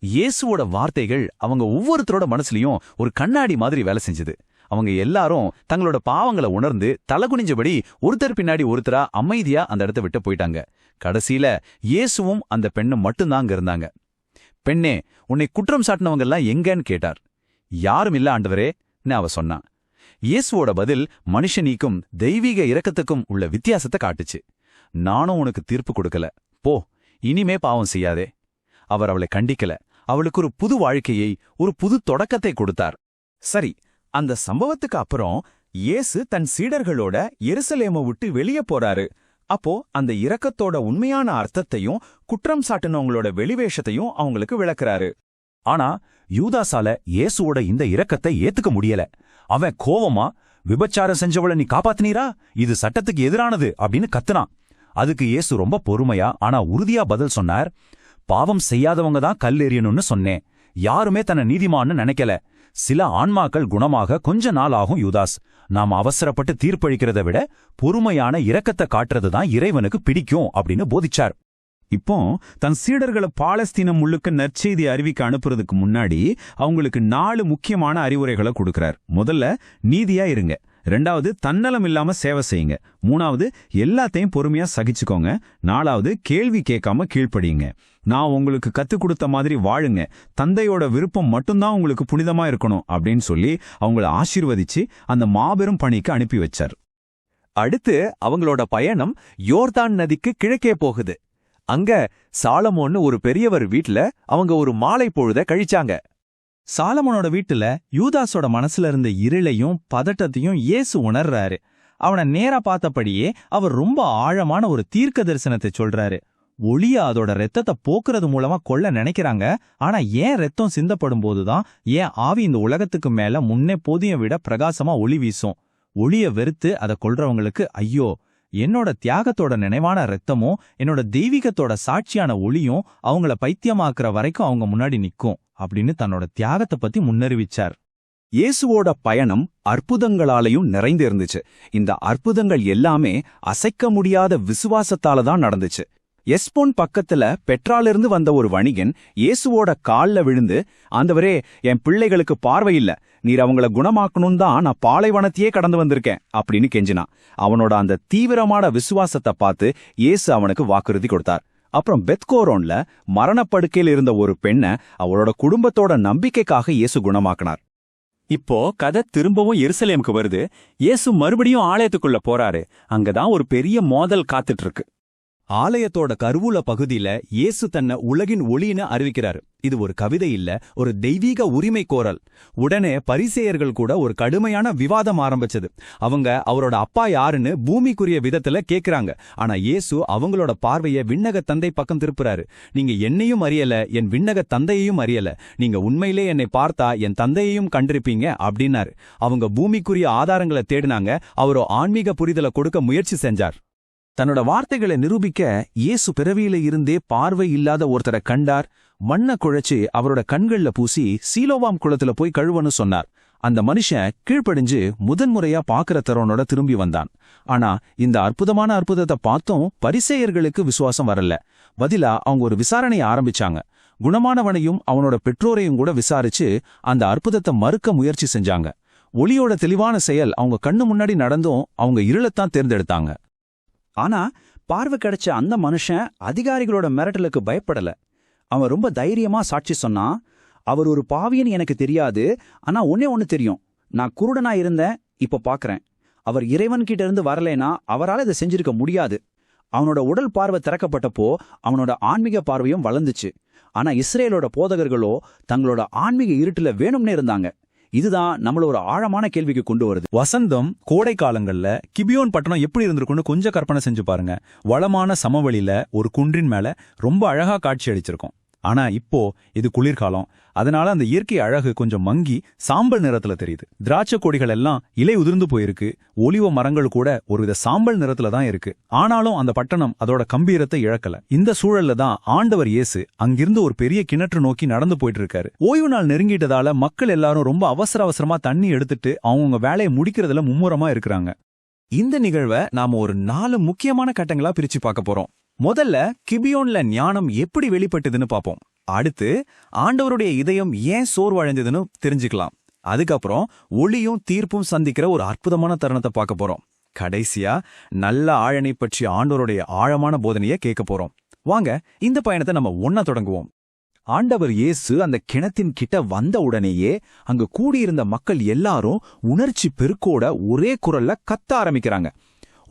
இயேசுவோட வார்த்தைகள் அவங்க ஒவ்வொருத்தரோட மனசுலயும் ஒரு கண்ணாடி மாதிரி வேலை செஞ்சது. அவங்க எல்லாரும் தங்களோட பாவங்களை உணர்ந்து தலகுனிஞ்சபடி ஒருத்தர் பின்னாடி ஒருத்தரா அமைதியா அந்த இடத்த விட்டு போயிட்டாங்க. கடைசியில இயேசுவும் அந்த பெண்ணும் மட்டும்தான் அங்க இருந்தாங்க. பெண்ணே, உன்னை குற்றம் சாட்டினவங்க எல்லாம் எங்கன்னு கேட்டார். யாரும் இல்ல ஆண்டவரேன்னு அவ சொன்னான். இயேசுவோட பதில் மனுஷனீக்கும் தெய்வீக இரக்கத்துக்கும் உள்ள வித்தியாசத்தை காட்டுச்சு. நானும் உனக்கு தீர்ப்பு கொடுக்கல, போ, இனிமே பாவம் செய்யாதே. அவர் அவளை கண்டிக்கல, அவளுக்கு ஒரு புது வாழ்க்கையை, ஒரு புது தொடக்கத்தை கொடுத்தார். சரி, அந்த சம்பவத்துக்கு அப்புறம் இயேசு தன் சீடர்களோட எருசலேமை விட்டு வெளியே போறாரு. அப்போ அந்த இரக்கத்தோட உண்மையான அர்த்தத்தையும் குற்றம் சாட்டினவங்களோட வெளிவேஷத்தையும் அவங்களுக்கு விளக்குறாரு. ஆனா யூதாசால இயேசுவோட இந்த இரக்கத்தை ஏத்துக்க முடியல. அவன் கோவமா, விபச்சாரம் செஞ்சவளை நீ காப்பாத்தினீரா, இது சட்டத்துக்கு எதிரானது அப்படின்னு கத்துனான். அதுக்கு இயேசு ரொம்ப பொறுமையா ஆனா உறுதியா பதில் சொன்னார். பாவம் செய்யாதவங்க தான் கல் எறியணும்னு சொன்னேன். யாருமே தன்னை நீதிமான்னு நினைக்கல. சில ஆன்மாக்கள் குணமாக கொஞ்ச நாள் ஆகும் யூதாஸ். நாம் அவசரப்பட்டு தீர்ப்பளிக்கிறத விட பொறுமையான இரக்கத்தை காட்டுறதுதான் இறைவனுக்கு பிடிக்கும் அப்படின்னு போதிச்சார். இப்போ தன் சீடர்களை பாலஸ்தீனம் முழுக்க நற்செய்தி அறிவிக்க அனுப்புறதுக்கு முன்னாடி அவங்களுக்கு 4 முக்கியமான அறிவுரைகளை கொடுக்கிறார். முதல்ல, நீதியா இருங்க. 2வது, தன்னலம் இல்லாம சேவை செய்யுங்க. 3வது, எல்லாத்தையும் பொறுமையா சகிச்சுக்கோங்க. 4வது, கேள்வி கேட்காம கீழ்ப்படியுங்க. நான் உங்களுக்கு கத்துக் கொடுத்த மாதிரி வாழுங்க. தந்தையோட விருப்பம் மட்டும்தான் உங்களுக்கு புனிதமா இருக்கணும் அப்படின்னு சொல்லி அவங்கள ஆசீர்வதிச்சு அந்த மாபெரும் பணிக்கு அனுப்பி வச்சார். அடுத்து அவங்களோட பயணம் யோர்தான் நதிக்கு கிழக்கே போகுது. அங்க சாலமோன்னு ஒரு பெரியவர் வீட்ல அவங்க ஒரு மாலை பொழுத கழிச்சாங்க. சாலமோனோட வீட்டுல யூதாஸோட மனசுல இருந்த இருளையும் பதட்டத்தையும் இயேசு உணர்றாரு. அவனை நேரா பார்த்தபடியே அவர் ரொம்ப ஆழமான ஒரு தீர்க்க தரிசனத்தை சொல்றாரு. ஒளிய அதோட ரத்தத்தை போக்குறது மூலமா கொல்ல நினைக்கிறாங்க. ஆனா ஏன் ரத்தம் சிந்தப்படும் போதுதான் ஏன் ஆவி இந்த உலகத்துக்கு மேல முன்னே போதியம் விட பிரகாசமா ஒளி வீசும். ஒளிய வெறுத்து அதை கொல்றவங்களுக்கு ஐயோ, என்னோட தியாகத்தோட நினைவான ரத்தமும் என்னோட தெய்வீகத்தோட சாட்சியான ஒளியும் அவங்கள பைத்தியமாக்குற வரைக்கும் அவங்க முன்னாடி நிக்கும் அப்படின்னு தன்னோட தியாகத்தை பத்தி முன்னறிவிச்சார். இயேசுவோட பயணம் அற்புதங்களாலையும் நிறைந்து இருந்துச்சு. இந்த அற்புதங்கள் எல்லாமே அசைக்க முடியாத விசுவாசத்தால தான் நடந்துச்சு. எஸ்போன் பக்கத்துல பெட்ராலிருந்து வந்த ஒரு வணிகன் இயேசுவோட கால்ல விழுந்து, ஆண்டவரே, என் பிள்ளைகளுக்கு பார்வையில்ல, நீர் அவங்கள குணமாக்கணும் தான் நான் பாலைவனத்தையே கடந்து வந்திருக்கேன் அப்படின்னு கெஞ்சினான். அவனோட அந்த தீவிரமான விசுவாசத்தை பார்த்து இயேசு அவனுக்கு வாக்குறுதி கொடுத்தார். அப்புறம் பெத்கோரோன்ல மரணப்படுக்கையில் இருந்த ஒரு பெண்ணை அவளோட குடும்பத்தோட நம்பிக்கைக்காக இயேசு குணமாக்கினார். இப்போ கதை திரும்பவும் எருசலேமுக்கு வருது. இயேசு மறுபடியும் ஆலயத்துக்குள்ள போறாரு. அங்கதான் ஒரு பெரிய மோதல் காத்துட்டு இருக்கு. ஆலயத்தோட கருவூல பகுதியில இயேசு தன்னை உலகின் ஒளின்னு அறிவிக்கிறாரு. இது ஒரு கவிதை இல்ல, ஒரு தெய்வீக உரிமை கோரல். உடனே பரிசேயர்கள் கூட ஒரு கடுமையான விவாதம் ஆரம்பிச்சது. அவங்க அவரோட அப்பா யாருன்னு பூமிக்குரிய விதத்துல கேக்குறாங்க. ஆனா இயேசு அவங்களோட பார்வைய விண்ணக தந்தை பக்கம் திருப்புறாரு. நீங்க என்னையும் அறியல, என் விண்ணக தந்தையையும் அறியல. நீங்க உண்மையிலே என்னை பார்த்தா என் தந்தையையும் கண்டிருப்பீங்க அப்படின்னாரு. அவங்க பூமிக்குரிய ஆதாரங்களை தேடினாங்க. அவரோ ஆன்மீக புரிதலை கொடுக்க முயற்சி செஞ்சார். தன்னோட வார்த்தைகளை நிரூபிக்க இயேசு பிறவியில இருந்தே பார்வை இல்லாத ஒருத்தரை கண்டார். மண்ணை குழைச்சு அவரோட கண்கள்ல பூசி சீலோவாம் குளத்துல போய் கழுவன்னு சொன்னார். அந்த மனுஷன் கீழ்ப்படிஞ்சு முதன்முறையா பாக்குற தரோனோட திரும்பி வந்தான். ஆனா இந்த அற்புதமான அற்புதத்தை பார்த்தும் பரிசேயர்களுக்கு விசுவாசம் வரல. பதிலா அவங்க ஒரு விசாரணையை ஆரம்பிச்சாங்க. குணமானவனையும் அவனோட பெற்றோரையும் கூட விசாரிச்சு அந்த அற்புதத்தை மறுக்க முயற்சி செஞ்சாங்க. ஒளியோட தெளிவான செயல் அவங்க கண்ணு முன்னாடி நடந்தும் அவங்க இருளத்தான் தேர்ந்தெடுத்தாங்க. ஆனா பார்வை கிடைச்ச அந்த மனுஷன் அதிகாரிகளோட மிரட்டலுக்கு பயப்படல. அவன் ரொம்ப தைரியமா சாட்சி சொன்னான். அவர் ஒரு பாவியன்னு எனக்கு தெரியாது, ஆனா ஒண்ணு தெரியும், நான் குருடனா இருந்தேன், இப்ப பாக்குறேன். அவர் இறைவன்கிட்ட இருந்து வரலேனா அவரால் இதை செஞ்சிருக்க முடியாது. அவனோட உடல் பார்வை திறக்கப்பட்டப்போ அவனோட ஆன்மீக பார்வையும் வளர்ந்துச்சு. ஆனா இஸ்ரேலோட போதகர்களோ தங்களோட ஆன்மீக இருட்டுல வேணும்னே இருந்தாங்க. இதுதான் நம்மள ஒரு ஆழமான கேள்விக்கு கொண்டு வருது. வசந்தம் கோடை காலங்கள்ல கிபியோன் பட்டணம் எப்படி இருந்திருக்குன்னு கொஞ்சம் கற்பனை செஞ்சு பாருங்க. வளமான சமவெளியில ஒரு குன்றின் மேல ரொம்ப அழகா காட்சி அளிச்சிருக்கும். ஆனா இப்போ இது குளிர்காலம், அதனால அந்த இயற்கை அழகு கொஞ்சம் மங்கி சாம்பல் நிறத்துல தெரியுது. திராட்சை கொடிகள் எல்லாம் இலை உதிர்ந்து போயிருக்கு. ஒலிவ மரங்கள் கூட ஒருவித சாம்பல் நிறத்துல தான் இருக்கு. ஆனாலும் அந்த பட்டணம் அதோட கம்பீரத்தை இழக்கல. இந்த சூழல்ல தான் ஆண்டவர் இயேசு அங்கிருந்து ஒரு பெரிய கிணற்று நோக்கி நடந்து போயிட்டு இருக்காரு. ஓய்வு நாள் நெருங்கிட்டதால மக்கள் எல்லாரும் ரொம்ப அவசரமா தண்ணி எடுத்துட்டு அவங்க வேலையை முடிக்கிறதுல மும்முரமா இருக்கிறாங்க. இந்த நிகழ்வை நாம ஒரு 4 முக்கியமான கட்டங்களா பிரிச்சு பார்க்க போறோம். முதல்ல கிபியோன்ல ஞானம் எப்படி வெளிப்பட்டதுன்னு பாப்போம். அடுத்து ஆண்டவருடைய இதயம் ஏன் சோர்வடைஞ்சதுன்னு தெரிஞ்சுக்கலாம். அதுக்கப்புறம் ஒளியும் தீர்ப்பும் சந்திக்கிற ஒரு அற்புதமான தருணத்தை பார்க்க போறோம். கடைசியா நல்ல ஆழனை பற்றி ஆண்டவருடைய ஆழமான போதனையை கேட்க போறோம். வாங்க இந்த பயணத்தை நம்ம ஒன்னா தொடங்குவோம். ஆண்டவர் இயேசு அந்த கிணத்தின் கிட்ட வந்த உடனேயே அங்கு கூடியிருந்த மக்கள் எல்லாரும் உணர்ச்சி பெருக்கோட ஒரே குரல்ல கத்த ஆரம்பிக்கிறாங்க.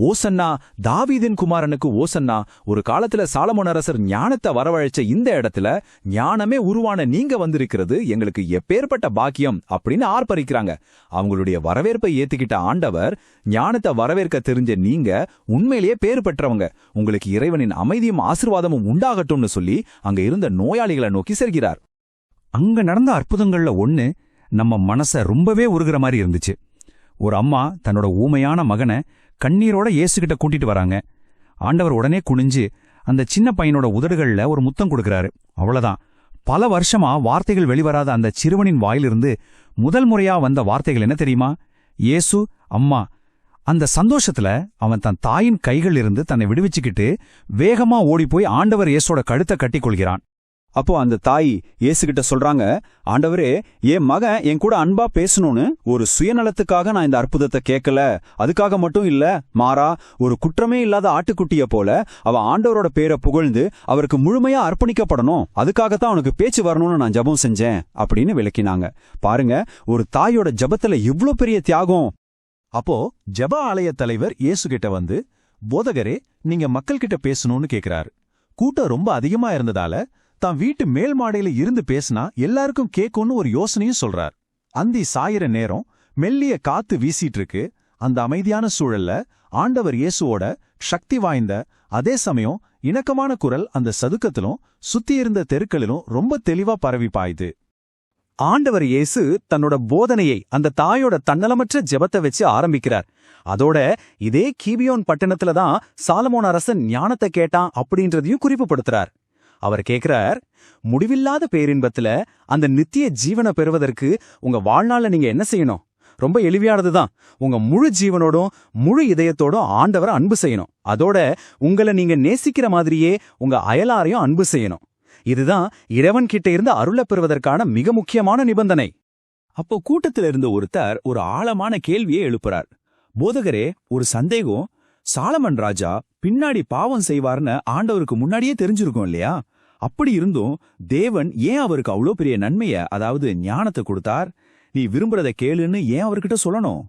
ஓசன்னா, தாவீதின் குமாரனுக்கு ஓசன்னா, ஒரு காலத்துல சாலமோன் அரசர் ஞானத்தை வரவழைச்ச இந்த இடத்துல ஞானமே உருவான நீங்க வந்திருக்கிறது எங்களுக்கு எப்பேற்பட்ட பாக்கியம் அப்படின்னு ஆர்ப்பரிக்கிறாங்க. அவங்களுடைய வரவேற்பை ஏத்துக்கிட்ட ஆண்டவர், ஞானத்தை வரவேற்க தெரிஞ்ச நீங்க உண்மையிலேயே பேறு பெற்றவங்க, உங்களுக்கு இறைவனின் அமைதியும் ஆசீர்வாதமும் உண்டாகட்டும்னு சொல்லி அங்க இருந்த நோயாளிகளை நோக்கி செல்கிறார். அங்க நடந்த அற்புதங்கள்ல ஒண்ணு நம்ம மனச ரொம்பவே உருகிற மாதிரி இருந்துச்சு. ஒரு அம்மா தன்னோட ஊமையான மகனை கண்ணீரோட இயேசுகிட்ட கூட்டிட்டு வராங்க. ஆண்டவர் உடனே குனிஞ்சு அந்த சின்ன பையனோட உதடுகள்ல ஒரு முத்தம் கொடுக்கறாரு. அவ்வளவுதான். பல வருஷமா வார்த்தைகள் வெளிவராத அந்த சிறுவனின் வாயிலிருந்து முதல் முறையா வந்த வார்த்தைகள் என்ன தெரியுமா? இயேசு, அம்மா. அந்த சந்தோஷத்துல அவன் தன் தாயின் கைகள் இருந்து தன்னை விடுவிச்சுக்கிட்டு வேகமா ஓடிப்போய் ஆண்டவர் இயேசோட கழுத்தை கட்டி கொள்கிறான். அப்போ அந்த தாய் இயேசுகிட்ட சொல்றாங்க, ஆண்டவரே, என் மகன் என் கூட அன்பா பேசணும்னு ஒரு சுயநலத்துக்காக நான் இந்த அற்புதத்தை கேட்கல, அதுக்காக மட்டும் இல்ல, மாறா ஒரு குற்றமே இல்லாத ஆட்டுக்குட்டிய போல அவன் ஆண்டவரோட பேரை புகழ்ந்து அவருக்கு முழுமையா அர்ப்பணிக்கப்படணும், அதுக்காகத்தான் அவனுக்கு பேச்சு வரணும்னு நான் ஜெபம் செஞ்சேன் அப்படின்னு விளக்கினாங்க. பாருங்க, ஒரு தாயோட ஜெபத்துல இவ்ளோ பெரிய தியாகம். அப்போ ஜெப ஆலய தலைவர் இயேசுகிட்ட வந்து, போதகரே, நீங்க மக்கள்கிட்ட பேசணும்னு கேக்குறாரு. கூட்டம் ரொம்ப அதிகமா இருந்ததால தான் வீட்டு மேல் மாடையில இருந்து பேசினா எல்லாருக்கும் கேட்கும்னு ஒரு யோசனையும் சொல்றார். அந்தி சாயிர நேரம், மெல்லிய காத்து வீசிட்டு இருக்கு. அந்த அமைதியான சூழல்ல ஆண்டவர் இயேசுவோட சக்தி வாய்ந்த அதே சமயம் இணக்கமான குரல் அந்த சதுக்கத்திலும் சுத்தி இருந்த தெருக்களிலும் ரொம்ப தெளிவா பரவி பாயுது. ஆண்டவர் இயேசு தன்னோட போதனையை அந்த தாயோட தன்னலமற்ற ஜெபத்தை வச்சு ஆரம்பிக்கிறார். அதோட இதே கிபியோன் பட்டணத்துல தான் சாலமோன் அரசன் ஞானத்தை கேட்டான் அப்படின்றதையும் குறிப்புப்படுத்துறார். அவர் கேக்குறார், முடிவில்லாத பேரின்பத்துல அந்த நித்திய ஜீவனை பெறுவதற்கு உங்க வாழ்நாள்ல நீங்க என்ன செய்யணும்? ரொம்ப எளிமையானதுதான். உங்க முழு ஜீவனோடும் முழு இதயத்தோடும் ஆண்டவரை அன்பு செய்யணும். அதோட உங்களை நீங்க நேசிக்கிற மாதிரியே உங்க அயலாரையும் அன்பு செய்யணும். இதுதான் இறைவன் கிட்ட இருந்து அருளை பெறுவதற்கான மிக முக்கியமான நிபந்தனை. அப்போ கூட்டத்தில் இருந்த ஒருத்தர் ஒரு ஆழமான கேள்வியை எழுப்புறார். போதகரே, ஒரு சந்தேகம். சாலமன் ராஜா பின்னாடி பாவம் செய்வார்னு ஆண்டவருக்கு முன்னாடியே தெரிஞ்சிருக்கும் இல்லையா? அப்படி இருந்தும் தேவன் ஏன் அவருக்கு அவ்வளோ பெரிய நன்மைய, அதாவது ஞானத்தை கொடுத்தார்? நீ விரும்புறத கேளுன்னு ஏன் அவர்கிட்ட சொல்லணும்?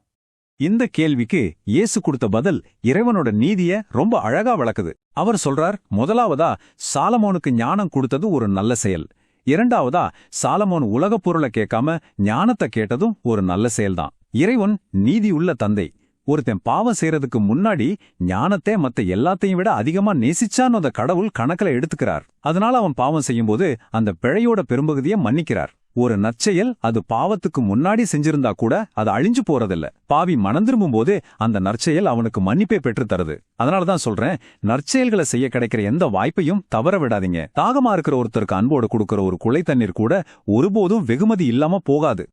இந்த கேள்விக்கு இயேசு கொடுத்த பதில் இறைவனோட நீதிய ரொம்ப அழகா விளக்குது. அவர் சொல்றார், முதலாவதா சாலமோனுக்கு ஞானம் கொடுத்தது ஒரு நல்ல செயல். இரண்டாவதா சாலமோன் உலகப் பொருளை கேட்காம ஞானத்தை கேட்டதும் ஒரு நல்ல செயல்தான். இறைவன் நீதியுள்ள தந்தை. ஒருத்தன் பாவம் செய்யறதுக்கு முன்னாடி ஞானத்தை மத்த எல்லாத்தையும் விட அதிகமா நேசிச்சான்னு அந்த கடவுள் கணக்குல எடுத்துக்கிறார். அதனால அவன் பாவம் செய்யும்போது அந்த பிழையோட பெரும்பகுதியை மன்னிக்கிறார். ஒரு நற்செயல் அது பாவத்துக்கு முன்னாடி செஞ்சிருந்தா கூட அது அழிஞ்சு போறதில்ல. பாவி மனம் திரும்பும் போது அந்த நற்செயல் அவனுக்கு மன்னிப்பை பெற்று தருது. அதனாலதான் சொல்றேன், நற்செயல்களை செய்ய கிடைக்கிற எந்த வாய்ப்பையும் தவற விடாதீங்க. தாகமா இருக்கிற ஒருத்தருக்கு அன்போடு கொடுக்கிற ஒரு குளை தண்ணீர் கூட ஒருபோதும் வெகுமதி இல்லாம போகாது.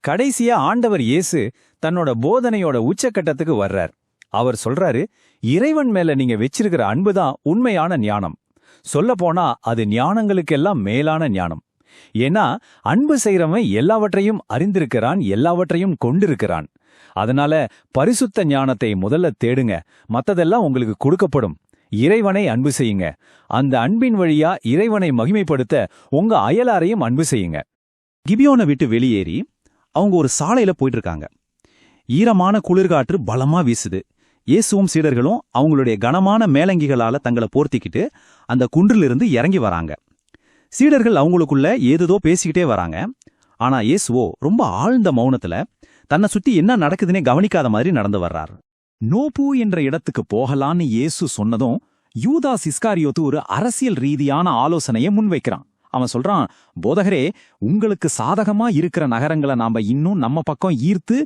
கடைசியா ஆண்டவர் இயேசு தன்னோட போதனையோட உச்சக்கட்டத்துக்கு வர்றார். அவர் சொல்றாரு, இறைவன் மேல நீங்க வச்சிருக்கிற அன்புதான் உண்மையான ஞானம். சொல்லப்போனா அது ஞானங்களுக்கெல்லாம் மேலான ஞானம். ஏன்னா அன்பு செய்றவன் எல்லாவற்றையும் அறிந்திருக்கிறான், எல்லாவற்றையும் கொண்டிருக்கிறான். அதனால பரிசுத்த ஞானத்தை முதல்ல தேடுங்க, மத்ததெல்லாம் உங்களுக்கு கொடுக்கப்படும். இறைவனை அன்பு செய்யுங்க. அந்த அன்பின் வழியா இறைவனை மகிமைப்படுத்த உங்க அயலாரையும் அன்பு செய்யுங்க. கிபியோனை விட்டு வெளியேறி அவங்க ஒரு சாலையில போயிட்டு இருக்காங்க. ஈரமான குளிர்காற்று பலமா வீசுது. இயேசுவும் சீடர்களும் அவங்களுடைய கனமான மேலங்கிகளால தங்களை போர்த்திக்கிட்டு அந்த குன்றிலிருந்து இறங்கி வராங்க. சீடர்கள் அவங்களுக்குள்ள ஏதோ பேசிக்கிட்டே வராங்க. ஆனா இயேசுவோ ரொம்ப ஆழ்ந்த மௌனத்துல தன்னை சுத்தி என்ன நடக்குதுன்னே கவனிக்காத மாதிரி நடந்து வர்றார். நோபு என்ற இடத்துக்கு போகலான்னு இயேசு சொன்னதும் யூதாஸ் இஸ்காரியோத்து ஒரு அரசியல் ரீதியான ஆலோசனையை முன்வைக்கிறான். அவன் சொல்றான், போதகரே, உங்களுக்கு சாதகமா இருக்கிற நகரங்களை நாம இன்னும் நம்ம பக்கம் ஈர்த்து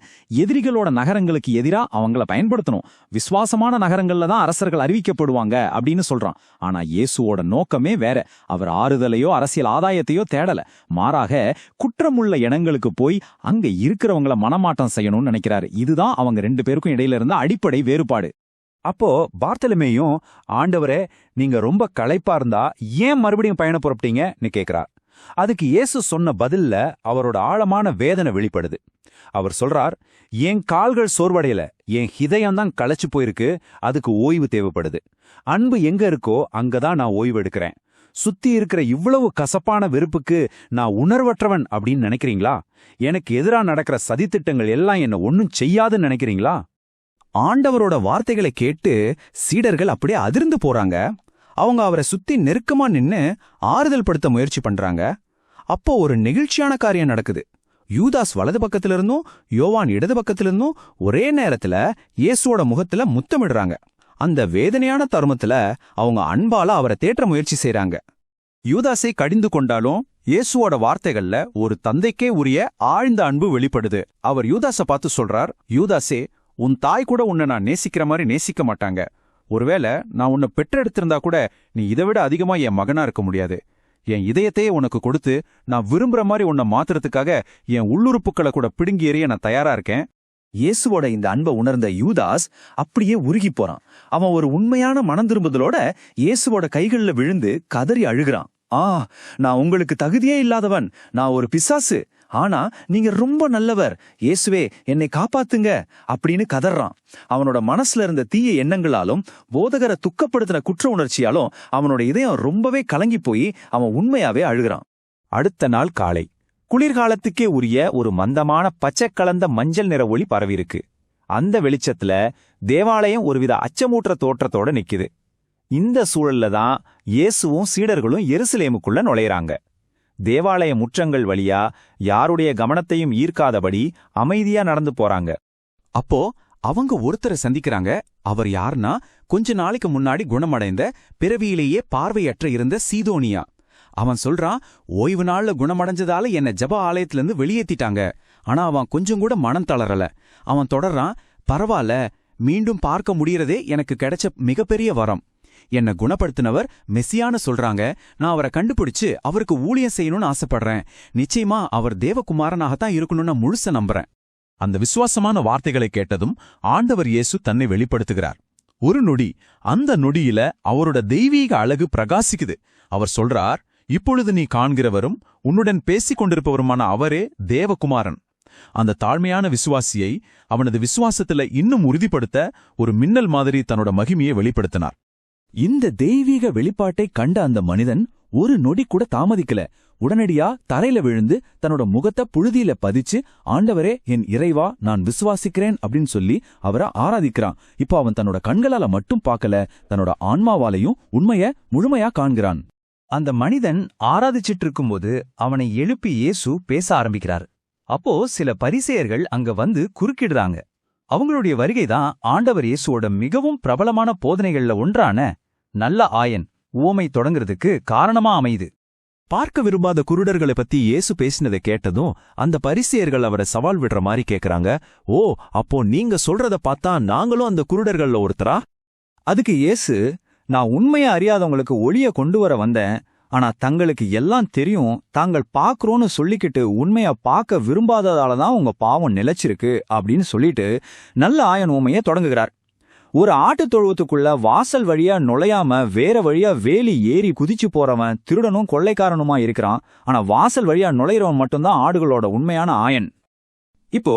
எதிரிகளோட நகரங்களுக்கு எதிரா அவங்கள பயன்படுத்தணும். விசுவாசமான நகரங்கள்ல தான் அரசர்கள் அறிவிக்கப்படுவாங்க அப்படின்னு சொல்றான். ஆனா இயேசுவோட நோக்கமே வேற. அவர் ஆறுதலையோ அரசியல் ஆதாயத்தையோ தேடல. மாறாக குற்றமுள்ள இடங்களுக்கு போய் அங்க இருக்கிறவங்கள மனமாட்டம் செய்யணும்னு நினைக்கிறாரு. இதுதான் அவங்க 2 பேருக்கும் இடையில இருந்த அடிப்படை வேறுபாடு. அப்போ பார்த்தலமேயும், ஆண்டவரே, நீங்க ரொம்ப களைப்பா இருந்தா ஏன் மறுபடியும் பயணம் புறப்பட்டீங்கன்னு கேட்கிறார். அதுக்கு இயேசு சொன்ன பதில்ல அவரோட ஆழமான வேதனை வெளிப்படுது. அவர் சொல்றார், என் கால்கள் சோர்வடையல, என் ஹிதயம்தான் களைச்சு போயிருக்கு, அதுக்கு ஓய்வு தேவைப்படுது. அன்பு எங்க இருக்கோ அங்கதான் நான் ஓய்வு எடுக்கிறேன். சுத்தி இருக்கிற இவ்வளவு கசப்பான வெறுப்புக்கு நான் உணர்வற்றவன் அப்படின்னு நினைக்கிறீங்களா? எனக்கு எதிரா நடக்கிற சதித்திட்டங்கள் எல்லாம் என்ன ஒன்னும் செய்யாதுன்னு நினைக்கிறீங்களா? ஆண்டவரோட வார்த்தைகளை கேட்டு சீடர்கள் அப்படியே அதிர்ந்து போறாங்க. அவங்க அவரை சுத்தி நெருக்கமா நின்னு ஆறுதல் படுத்த முயற்சி பண்றாங்க. அப்போ ஒரு நெகிழ்ச்சியான காரியம் நடக்குது. யூதாஸ் வலது பக்கத்திலிருந்தும் யோவான் இடது பக்கத்திலிருந்தும் ஒரே நேரத்துல இயேசுவோட முகத்துல முத்தமிடுறாங்க. அந்த வேதனையான தருணத்துல அவங்க அன்பால அவரை தேற்ற முயற்சி செய்றாங்க. யூதாஸை கடிந்து கொண்டாலும் இயேசுவோட வார்த்தைகள்ல ஒரு தந்தைக்கே உரிய ஆழ்ந்த அன்பு வெளிப்படுது. அவர் யூதாஸை பார்த்து சொல்றார், யூதாஸே, உன் தாய் கூட உன்னை நான் நேசிக்கிற மாதிரி நேசிக்க மாட்டாங்க. ஒருவேளை நான் உன்னை பெற்றெடுத்திருந்தா கூட நீ இதை விட அதிகமா என் மகனா இருக்க முடியாது. என் இதயத்தையே உனக்கு கொடுத்து நான் விரும்புற மாதிரி உன்னை மாத்துறதுக்காக என் உள்ளுறுப்புக்களை கூட பிடுங்கி எறிய நான் தயாரா இருக்கேன். இயேசுவோட இந்த அன்பை உணர்ந்த யூதாஸ் அப்படியே உருகி போறான். அவன் ஒரு உண்மையான மனம் திரும்புதலோட இயேசுவோட கைகள்ல விழுந்து கதறி அழுகிறான். நான் உங்களுக்கு தகுதியே இல்லாதவன், நான் ஒரு பிசாசு, ஆனா நீங்க ரொம்ப நல்லவர், இயேசுவே என்னை காப்பாத்துங்க அப்படின்னு கதறான். அவனோட மனசுல இருந்த தீய எண்ணங்களாலும் போதகரை துக்கப்படுத்தின குற்ற உணர்ச்சியாலும் அவனோட இதயம் ரொம்பவே கலங்கி போய் அவன் உண்மையாவே அழுகிறான். அடுத்த நாள் காலை குளிர்காலத்துக்கே உரிய ஒரு மந்தமான பச்சை கலந்த மஞ்சள் நிற ஒளி பரவிருக்கு. அந்த வெளிச்சத்துல தேவாலயம் ஒருவித அச்சமூற்ற தோற்றத்தோட நிக்குது. இந்த சூழல்ல தான் இயேசுவும் சீடர்களும் எருசலேமுக்குள்ள நுழையறாங்க. தேவாலய முற்றங்கள் வழியா யாருடைய கவனத்தையும் ஈர்க்காதபடி அமைதியா நடந்து போறாங்க. அப்போ அவங்க ஒருத்தரை சந்திக்கிறாங்க. அவர் யாருன்னா, கொஞ்ச நாளைக்கு முன்னாடி குணமடைந்த, பிறவியிலேயே பார்வையற்ற இருந்த சீதோனியா. அவன் சொல்றான், ஓய்வு நாள்ல குணமடைஞ்சதால என்ன ஜப ஆலயத்திலிருந்து வெளியேத்திட்டாங்க. ஆனா அவன் கொஞ்சம் கூட மனம் தளரல. அவன் தொடர்றான், பரவாயில்ல, மீண்டும் பார்க்க முடியறதே எனக்கு கிடைச்ச மிகப்பெரிய வரம். என்ன குணப்படுத்தினவர் மெசியான்னு சொல்றாங்க. நான் அவரை கண்டுபிடிச்சு அவருக்கு ஊழியம் செய்யணும்னு ஆசைப்படுறேன். நிச்சயமா அவர் தேவகுமாரனாகத்தான் இருக்கணும்னு முழுச நம்புறேன். அந்த விசுவாசமான வார்த்தைகளை கேட்டதும் ஆண்டவர் இயேசு தன்னை வெளிப்படுத்துகிறார். ஒரு நொடி, அந்த நொடியில அவரோட தெய்வீக அழகு பிரகாசிக்குது. அவர் சொல்றார், இப்பொழுது நீ காண்கிறவரும் உன்னுடன் பேசிக் கொண்டிருப்பவருமான அவரே தேவகுமாரன். அந்த தாழ்மையான விசுவாசியை அவனது விசுவாசத்துல இன்னும் உறுதிப்படுத்த ஒரு மின்னல் மாதிரி தன்னோட மகிமையை வெளிப்படுத்தினார். இந்த தெய்வீக வெளிப்பாட்டை கண்ட அந்த மனிதன் ஒரு நொடி கூட தாமதிக்கல. உடனடியா தரையில விழுந்து தன்னோட முகத்தை புழுதியில பதிச்சு, ஆண்டவரே, என் இறைவா, நான் விசுவாசிக்கிறேன் அப்படின்னு சொல்லி அவரை ஆராதிக்கிறான். இப்போ அவன் தன்னோட கண்களால மட்டும் பார்க்கல, தன்னோட ஆன்மாவாலையும் உண்மைய முழுமையா காண்கிறான். அந்த மனிதன் ஆராதிச்சிட்டு இருக்கும்போது அவனை எழுப்பி இயேசு பேச ஆரம்பிக்கிறார். அப்போ சில பரிசேயர்கள் அங்க வந்து குறுக்கிடுறாங்க. அவங்களுடைய வருகைதான் ஆண்டவர் இயேசுவோட மிகவும் பிரபலமான போதனைகள்ல ஒன்றான நல்ல ஆயன் உவமை தொடங்குறதுக்கு காரணமா அமையுது. பார்க்க விரும்பாத குருடர்களை பத்தி இயேசு பேசினதை கேட்டதும் அந்த பரிசேயர்கள் அவரை சவால் விடுற மாதிரி கேக்குறாங்க, ஓ, அப்போ நீங்க சொல்றத பார்த்தா நாங்களும் அந்த குருடர்கள்ல ஒருத்தரா? அதுக்கு இயேசு, நான் உண்மையை அறியாதவங்களுக்கு ஒளிய கொண்டு வர வந்தேன். ஆனா தங்களுக்கு எல்லாம் தெரியும், தாங்கள் பாக்குறோன்னு சொல்லிக்கிட்டு உண்மைய பார்க்க விரும்பாததாலதான் உங்க பாவம் நிலைச்சிருக்கு அப்படின்னு சொல்லிட்டு நல்ல ஆயன் உண்மையை தொடங்குகிறார். ஒரு ஆட்டுத் தொழுவத்துக்குள்ள வாசல் வழியா நுழையாம வேற வழியா வேலி ஏறி குதிச்சு போறவன் திருடனும் கொள்ளைக்காரனுமா இருக்கிறான். ஆனா வாசல் வழியா நுழையிறவன் மட்டும்தான் ஆடுகளோட உண்மையான ஆயன். இப்போ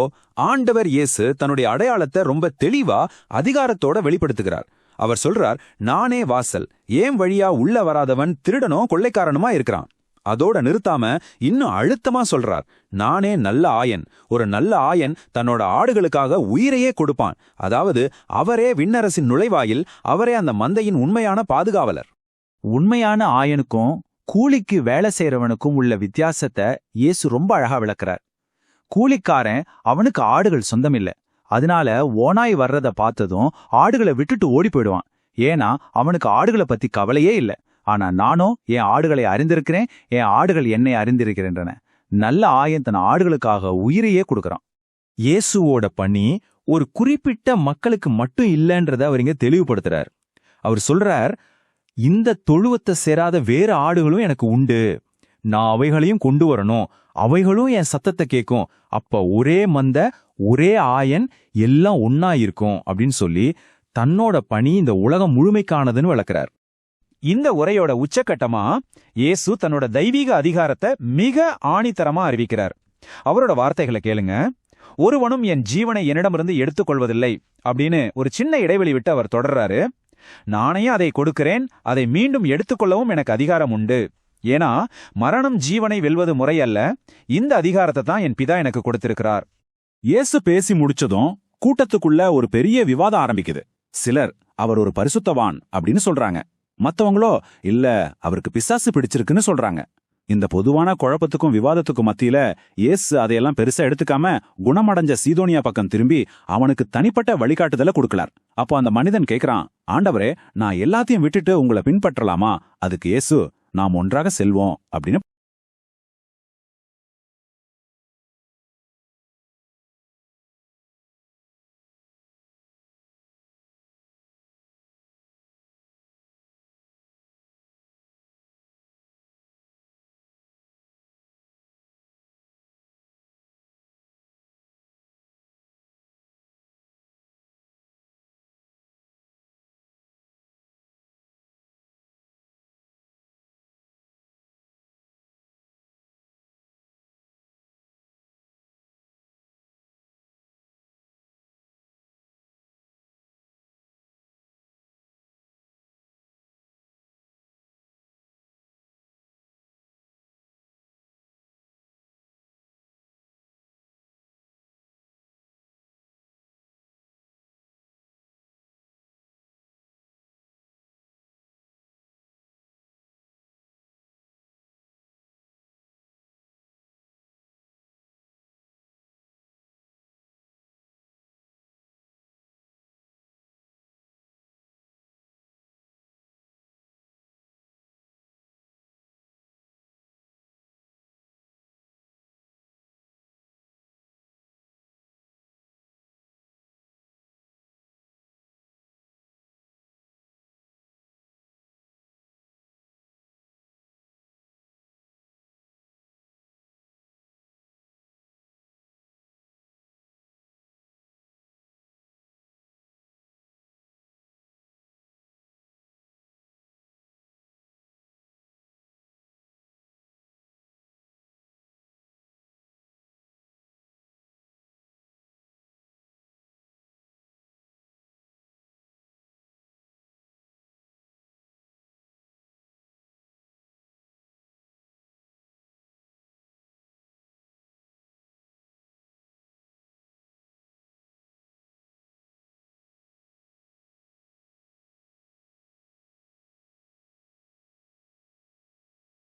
ஆண்டவர் இயேசு தன்னுடைய அடையாளத்தை ரொம்ப தெளிவா அதிகாரத்தோட வெளிப்படுத்துகிறார். அவர் சொல்றார், நானே வாசல், ஏன் வழியா உள்ள வராதவன் திருடனோ கொள்ளைக்காரனுமா இருக்கிறான். அதோட நிறுத்தாம இன்னும் அழுத்தமா சொல்றார், நானே நல்ல ஆயன். ஒரு நல்ல ஆயன் தன்னோட ஆடுகளுக்காக உயிரையே கொடுப்பான். அதாவது அவரே விண்ணரசின் நுழைவாயில், அவரே அந்த மந்தையின் உண்மையான பாதுகாவலர். உண்மையான ஆயனுக்கும் கூலிக்கு வேலை செய்யறவனுக்கும் உள்ள வித்தியாசத்தை இயேசு ரொம்ப அழகா விளக்குறார். கூலிக்காரன் அவனுக்கு ஆடுகள் சொந்தமில்ல. அதனால ஓனாய் வர்றத பார்த்ததும் ஆடுகளை விட்டுட்டு ஓடி போயிடுவான். ஏன்னா அவனுக்கு ஆடுகளை பத்தி கவலையே இல்ல. ஆனா நானோ என் ஆடுகளை அறிந்திருக்கிறேன், என் ஆடுகள் என்னை அறிந்திருக்கின்றன. நல்ல ஆயன் தன் ஆடுகளுக்காக உயிரையே கொடுக்கறான். இயேசுவோட பணி ஒரு குறிப்பிட்ட மக்களுக்கு மட்டும் இல்லைன்றத அவர் இங்க தெளிவுபடுத்துறார். அவர் சொல்றார், இந்த தொழுவத்தை சேராத வேற ஆடுகளும் எனக்கு உண்டு. நான் அவைகளையும் கொண்டு வரணும். அவைகளும் என் சத்தத்தை கேட்கும். அப்ப ஒரே மந்த, ஒரே ஆயன், எல்லாம் ஒன்னா இருக்கும் அப்படின்னு சொல்லி தன்னோட பணி இந்த உலகம் முழுமைக்கானதுன்னு விளக்குறார். இந்த உரையோட உச்சக்கட்டமா இயேசு தன்னோட தெய்வீக அதிகாரத்தை மிக ஆணித்தரமா அறிவிக்கிறார். அவரோட வார்த்தைகளை கேளுங்க. ஒருவனும் என் ஜீவனை என்னிடமிருந்து எடுத்துக்கொள்வதில்லை அப்படின்னு ஒரு சின்ன இடைவெளி விட்டு அவர் தொடர்றாரு. நானே அதை கொடுக்கிறேன், அதை மீண்டும் எடுத்துக்கொள்ளவும் எனக்கு அதிகாரம் உண்டு. ஏன்னா மரணம் ஜீவனை வெல்வது முறை அல்ல, இந்த அதிகாரத்தை தான் என் பிதா எனக்கு கொடுத்திருக்கிறார். இயேசு பேசி முடிச்சதும் கூட்டத்துக்குள்ள ஒரு பெரிய விவாதம் ஆரம்பிக்குது. சிலர் அவர் ஒரு பரிசுத்தவான் அப்படின்னு சொல்றாங்க. மத்தவங்களோ இல்ல அவருக்கு பிசாசு பிடிச்சிருக்குன்னு சொல்றாங்க. இந்த பொதுவான குழப்பத்துக்கும் விவாதத்துக்கும் மத்தியில இயேசு அதையெல்லாம் பெருசா எடுத்துக்காம குணமடைஞ்ச சீதோனியா பக்கம் திரும்பி அவனுக்கு தனிப்பட்ட வழிகாட்டுதலை கொடுக்கலார். அப்போ அந்த மனிதன் கேக்குறான், ஆண்டவரே, நான் எல்லாத்தையும் விட்டுட்டு உங்களை பின்பற்றலாமா? அதுக்கு இயேசு, நாம் ஒன்றாக செல்வோம் அப்படின்னு